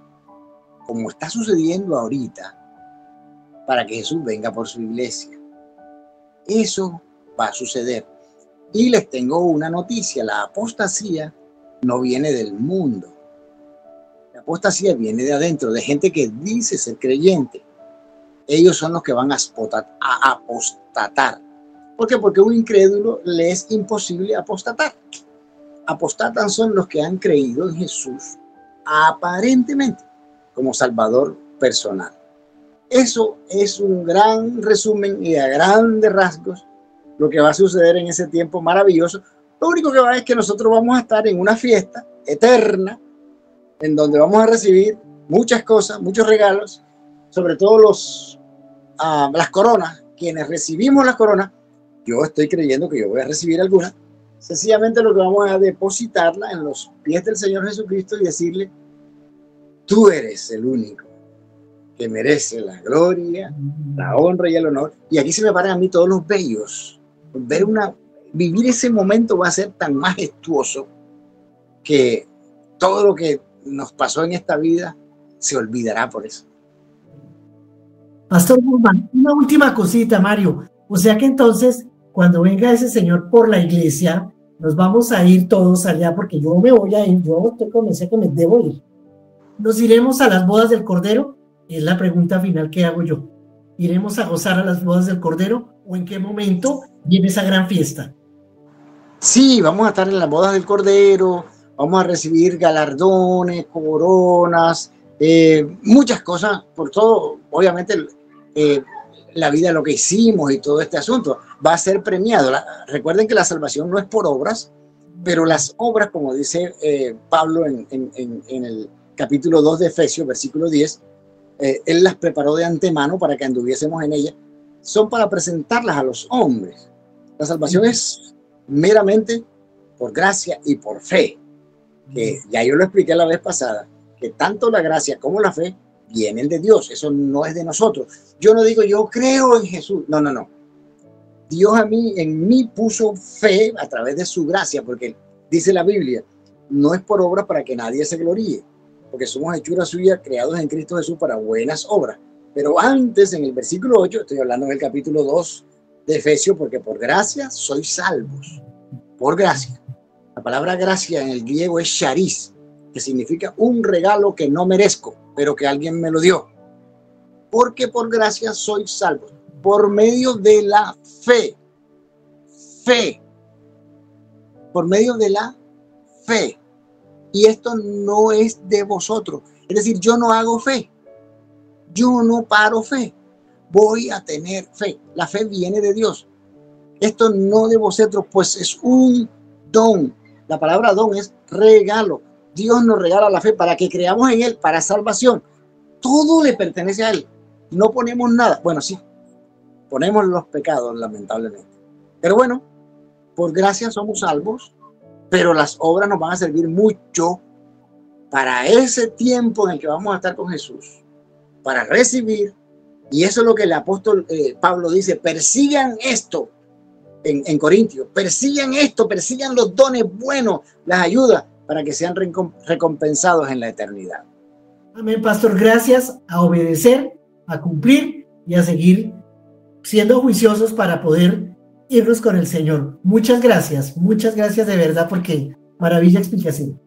Speaker 2: como está sucediendo ahorita, para que Jesús venga por su iglesia. Eso va a suceder. Y les tengo una noticia: la apostasía no viene del mundo. La apostasía viene de adentro, de gente que dice ser creyente. Ellos son los que van a apostatar. ¿Por qué? Porque a un incrédulo le es imposible apostatar. Apostatan son los que han creído en Jesús aparentemente como Salvador personal. Eso es un gran resumen y a grandes rasgos lo que va a suceder en ese tiempo maravilloso. Lo único que va es que nosotros vamos a estar en una fiesta eterna en donde vamos a recibir muchas cosas, muchos regalos, sobre todo las coronas. Quienes recibimos las coronas, yo estoy creyendo que yo voy a recibir algunas. Sencillamente lo que vamos a depositarla en los pies del Señor Jesucristo y decirle: tú eres el único que merece la gloria, la honra y el honor. Y aquí se me paran a mí todos los vellos. Vivir ese momento va a ser tan majestuoso que todo lo que nos pasó en esta vida se olvidará por eso.
Speaker 3: Pastor Guzmán, una última cosita, Mario. O sea que entonces, cuando venga ese Señor por la iglesia, nos vamos a ir todos allá, porque yo me voy a ir, yo estoy convencido que me debo ir. ¿Nos iremos a las bodas del Cordero? Es la pregunta final que hago yo. ¿Iremos a gozar a las bodas del Cordero? ¿O en qué momento viene esa gran fiesta?
Speaker 2: Sí, vamos a estar en las bodas del Cordero, vamos a recibir galardones, coronas, muchas cosas, por todo, obviamente, la vida, lo que hicimos y todo este asunto, va a ser premiado. Recuerden que la salvación no es por obras, pero las obras, como dice Pablo en el capítulo 2 de Efesios, versículo 10, él las preparó de antemano para que anduviésemos en ellas, son para presentarlas a los hombres. La salvación es meramente por gracia y por fe, que ya yo lo expliqué la vez pasada, que tanto la gracia como la fe vienen de Dios, eso no es de nosotros. Yo no digo yo creo en Jesús, no. Dios en mí puso fe a través de su gracia, porque dice la Biblia, no es por obra para que nadie se gloríe, porque somos hechura suya, creados en Cristo Jesús para buenas obras. Pero antes, en el versículo 8, estoy hablando del capítulo 2 de Efesios, porque por gracia sois salvos, por gracia. La palabra gracia en el griego es charis, que significa un regalo que no merezco, pero que alguien me lo dio. Porque por gracia sois salvos, por medio de la fe. Fe. Por medio de la fe. Y esto no es de vosotros. Es decir, yo no hago fe. Yo no paro fe. Voy a tener fe. La fe viene de Dios. Esto no de vosotros, pues es un don. La palabra don es regalo. Dios nos regala la fe para que creamos en Él, para salvación. Todo le pertenece a Él. No ponemos nada. Bueno, sí, ponemos los pecados, lamentablemente. Pero bueno, por gracia somos salvos, pero las obras nos van a servir mucho para ese tiempo en el que vamos a estar con Jesús, para recibir. Y eso es lo que el apóstol Pablo dice: persigan esto en Corintios, persigan esto, persigan los dones buenos, las ayudas, para que sean recompensados en la eternidad.
Speaker 3: Amén, pastor. Gracias. A obedecer, a cumplir y a seguir siendo juiciosos para poder irnos con el Señor. Muchas gracias de verdad, porque maravilla explicación.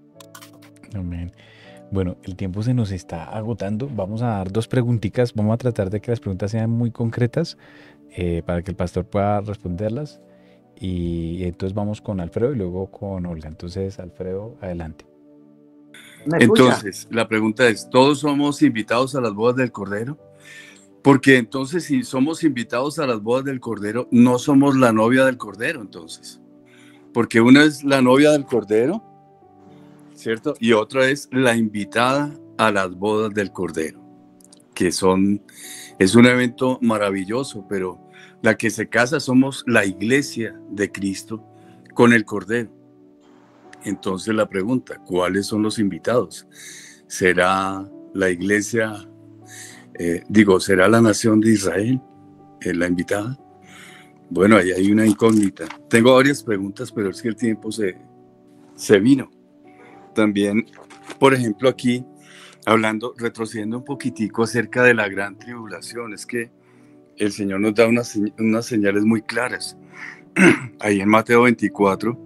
Speaker 1: Amén. Bueno, el tiempo se nos está agotando. Vamos a dar 2 preguntitas. Vamos a tratar de que las preguntas sean muy concretas para que el pastor pueda responderlas. Y entonces vamos con Alfredo y luego con Olga. Entonces, Alfredo, adelante.
Speaker 4: Entonces, la pregunta es, ¿todos somos invitados a las bodas del Cordero? Porque entonces, si somos invitados a las bodas del Cordero, no somos la novia del Cordero, entonces. Porque una es la novia del Cordero, ¿cierto? Y otra es la invitada a las bodas del Cordero, que es un evento maravilloso, pero la que se casa somos la iglesia de Cristo con el Cordero. Entonces la pregunta, ¿cuáles son los invitados? ¿Será la iglesia, será la nación de Israel la invitada? Bueno, ahí hay una incógnita. Tengo varias preguntas, pero es que el tiempo se vino. También, por ejemplo, aquí, retrocediendo un poquitico acerca de la gran tribulación, es que el Señor nos da unas señales muy claras. Ahí en Mateo 24,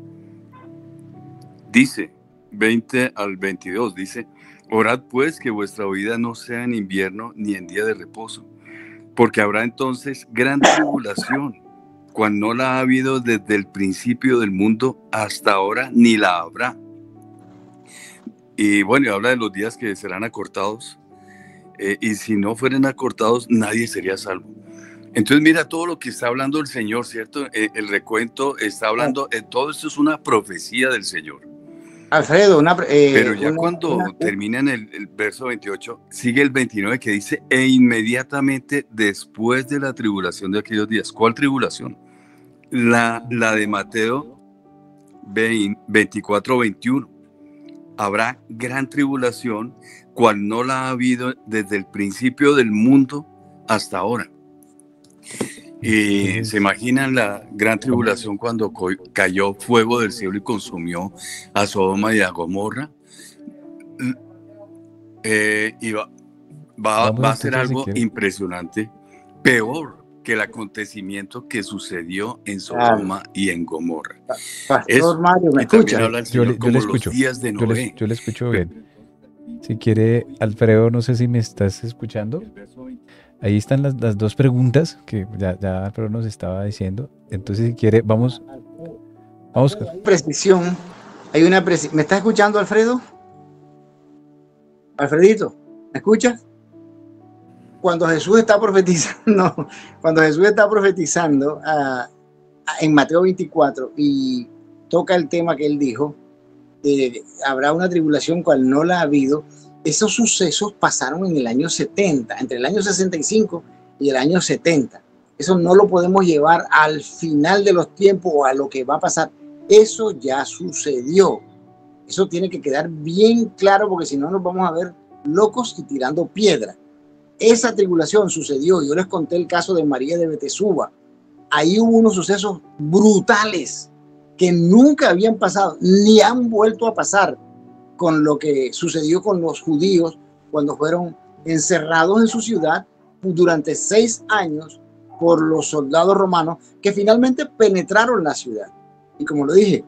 Speaker 4: dice, 20 al 22, dice: orad pues que vuestra vida no sea en invierno ni en día de reposo, porque habrá entonces gran tribulación, cual no la ha habido desde el principio del mundo hasta ahora, ni la habrá. Y bueno, habla de los días que serán acortados, y si no fueran acortados, nadie sería salvo. Entonces mira todo lo que está hablando el Señor, ¿cierto? El recuento está hablando, todo esto es una profecía del Señor.
Speaker 2: Alfredo,
Speaker 4: pero ya cuando termina en el verso 28, sigue el 29 que dice: e inmediatamente después de la tribulación de aquellos días. ¿Cuál tribulación? La de Mateo 24-21. Habrá gran tribulación, cual no la ha habido desde el principio del mundo hasta ahora. Y se imaginan la gran tribulación cuando cayó fuego del cielo y consumió a Sodoma y a Gomorra. Y va a ser algo impresionante, peor que el acontecimiento que sucedió en Sodoma y en Gomorra.
Speaker 2: Pastor Mario, ¿me escucha?
Speaker 1: Yo le escucho. Yo le escucho bien. Si quiere, Alfredo, no sé si me estás escuchando. Ahí están las 2 preguntas que ya Alfredo nos estaba diciendo. Entonces, si quiere, vamos.
Speaker 2: Precisión. ¿Me está escuchando, Alfredo? Alfredito, ¿me escuchas? cuando Jesús está profetizando, cuando Jesús está profetizando en Mateo 24 y toca el tema que él dijo, habrá una tribulación cual no la ha habido, esos sucesos pasaron en el año 70, entre el año 65 y el año 70. Eso no lo podemos llevar al final de los tiempos o a lo que va a pasar. Eso ya sucedió. Eso tiene que quedar bien claro, porque si no nos vamos a ver locos y tirando piedra. Esa tribulación sucedió. Yo les conté el caso de María de Betesuba. Ahí hubo unos sucesos brutales que nunca habían pasado, ni han vuelto a pasar, con lo que sucedió con los judíos cuando fueron encerrados en su ciudad durante 6 años por los soldados romanos, que finalmente penetraron la ciudad. Y como lo dije,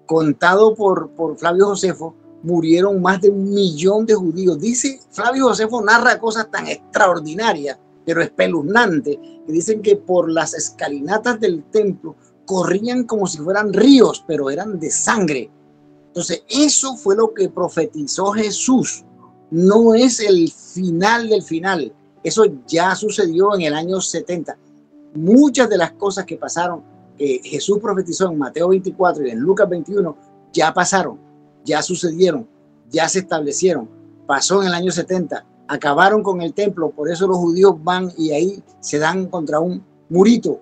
Speaker 2: contado por Flavio Josefo, murieron más de 1 millón de judíos. Dice, Flavio Josefo narra cosas tan extraordinarias, pero espeluznantes, que dicen que por las escalinatas del templo corrían como si fueran ríos, pero eran de sangre. Entonces, eso fue lo que profetizó Jesús. No es el final del final. Eso ya sucedió en el año 70. Muchas de las cosas que pasaron, que Jesús profetizó en Mateo 24 y en Lucas 21, ya pasaron, ya sucedieron, ya se establecieron. Pasó en el año 70. Acabaron con el templo. Por eso los judíos van y ahí se dan contra un murito.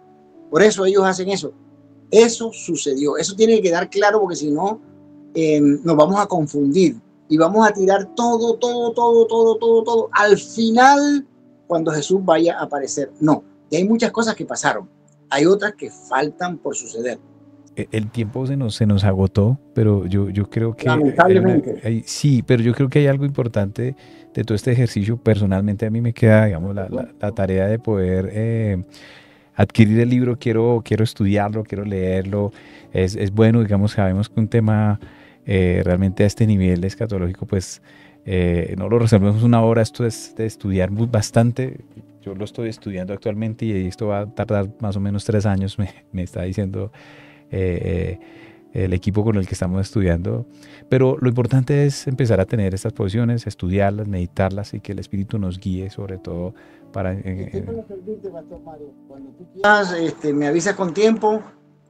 Speaker 2: Por eso ellos hacen eso. Eso sucedió. Eso tiene que quedar claro, porque si no, nos vamos a confundir y vamos a tirar todo al final cuando Jesús vaya a aparecer. No, y hay muchas cosas que pasaron, hay otras que faltan por suceder.
Speaker 1: El tiempo se nos agotó, pero yo creo que
Speaker 2: lamentablemente
Speaker 1: sí, pero yo creo que hay algo importante de todo este ejercicio. Personalmente a mí me queda, digamos, la tarea de poder adquirir el libro. Quiero estudiarlo, quiero leerlo. Es bueno, digamos, sabemos que un tema realmente a este nivel escatológico, pues no lo resolvemos una hora. Esto es de estudiar bastante. Yo lo estoy estudiando actualmente y esto va a tardar más o menos 3 años, me está diciendo el equipo con el que estamos estudiando. Pero lo importante es empezar a tener estas posiciones, estudiarlas, meditarlas y que el Espíritu nos guíe, sobre todo para...
Speaker 2: Cuando tú quieras, me avisas con tiempo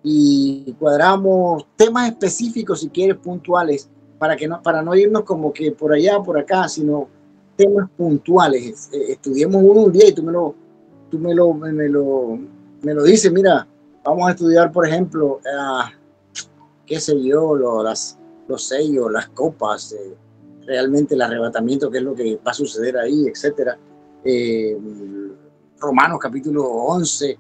Speaker 2: y cuadramos temas específicos, si quieres, puntuales, para no irnos como que por allá, por acá, sino temas puntuales. Estudiemos uno un día y tú me lo dices. Mira, vamos a estudiar, por ejemplo, qué sé yo, los sellos, las copas, realmente el arrebatamiento, qué es lo que va a suceder ahí, etcétera. Romanos capítulo 11,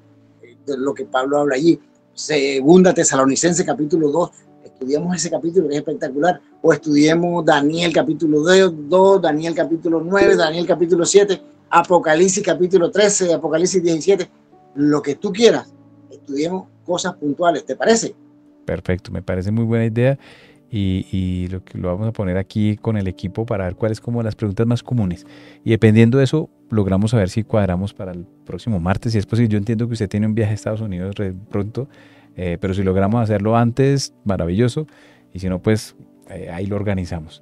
Speaker 2: de lo que Pablo habla allí. Segunda Tesalonicenses capítulo 2, estudiamos ese capítulo que es espectacular, o estudiemos Daniel capítulo 2, Daniel capítulo 9, Daniel capítulo 7, Apocalipsis capítulo 13, Apocalipsis 17, lo que tú quieras, estudiemos cosas puntuales, ¿te parece?
Speaker 1: Perfecto, me parece muy buena idea y lo vamos a poner aquí con el equipo para ver cuáles como las preguntas más comunes, y dependiendo de eso logramos saber si cuadramos para el próximo martes, si es posible. Yo entiendo que usted tiene un viaje a Estados Unidos pronto, pero si logramos hacerlo antes, maravilloso, y si no, pues ahí lo organizamos.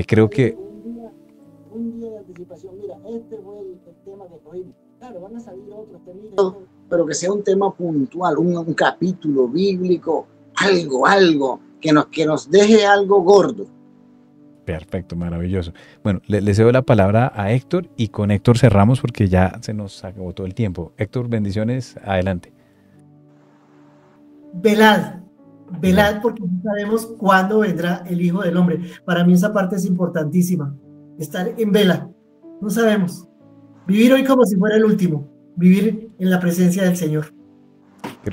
Speaker 1: Creo que...
Speaker 2: Un día de anticipación. Mira, este fue el tema que cogimos. Claro, van a salir otros temas, pero que sea un tema puntual, un capítulo bíblico, algo que nos deje algo gordo.
Speaker 1: Perfecto, maravilloso. Bueno, le cedo la palabra a Héctor y con Héctor cerramos porque ya se nos agotó el tiempo. Héctor, bendiciones, adelante.
Speaker 3: Velad porque no sabemos cuándo vendrá el Hijo del Hombre. Para mí esa parte es importantísima. Estar en vela. No sabemos. Vivir hoy como si fuera el último. Vivir en la presencia del Señor.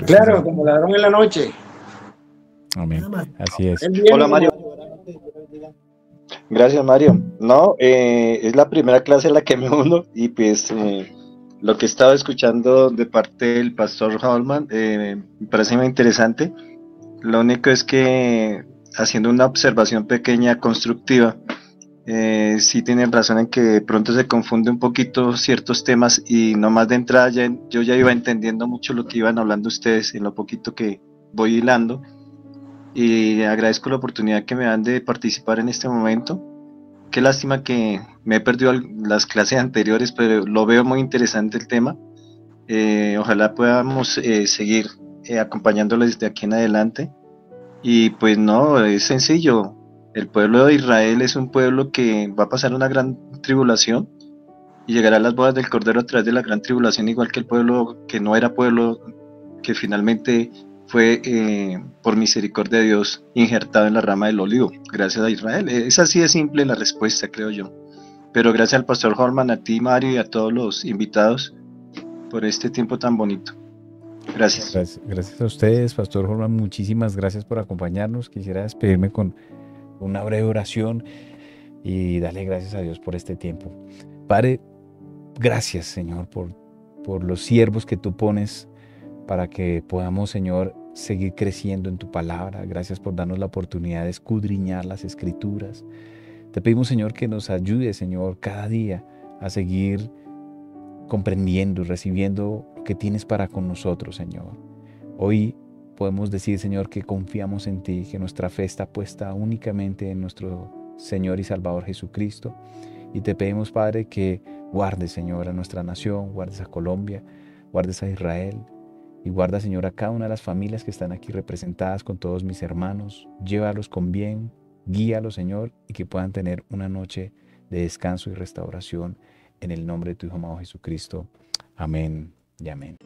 Speaker 2: Claro, como ladrón en la noche.
Speaker 1: Amén. Así es.
Speaker 5: Hola, Mario. Gracias, Mario. No, es la primera clase a la que me uno y pues lo que he estado escuchando de parte del pastor Holman me parece muy interesante. Lo único es que, haciendo una observación pequeña constructiva, sí tienen razón en que de pronto se confunde un poquito ciertos temas y nomás de entrada yo ya iba entendiendo mucho lo que iban hablando ustedes en lo poquito que voy hilando, y agradezco la oportunidad que me dan de participar en este momento. Qué lástima que me he perdido las clases anteriores, pero lo veo muy interesante el tema. Ojalá podamos seguir acompañándoles de aquí en adelante. Y pues no, es sencillo. El pueblo de Israel es un pueblo que va a pasar una gran tribulación y llegará a las bodas del Cordero a través de la gran tribulación, igual que el pueblo que no era pueblo, que finalmente fue por misericordia de Dios injertado en la rama del olivo, gracias a Israel. Es así de simple la respuesta, creo yo. Pero gracias al pastor Holman, a ti, Mario, y a todos los invitados por este tiempo tan bonito. Gracias.
Speaker 1: Gracias a ustedes, Pastor Holman. Muchísimas gracias por acompañarnos. Quisiera despedirme con una breve oración y darle gracias a Dios por este tiempo. Padre, gracias, Señor, por los siervos que tú pones para que podamos, Señor, seguir creciendo en tu palabra. Gracias por darnos la oportunidad de escudriñar las Escrituras. Te pedimos, Señor, que nos ayude, Señor, cada día a seguir comprendiendo y recibiendo lo que tienes para con nosotros, Señor. Hoy podemos decir, Señor, que confiamos en ti, que nuestra fe está puesta únicamente en nuestro Señor y Salvador Jesucristo. Y te pedimos, Padre, que guardes, Señor, a nuestra nación, guardes a Colombia, guardes a Israel y guarda, Señor, a cada una de las familias que están aquí representadas con todos mis hermanos. Llévalos con bien, guíalos, Señor, y que puedan tener una noche de descanso y restauración en el nombre de tu Hijo amado Jesucristo. Amén y amén.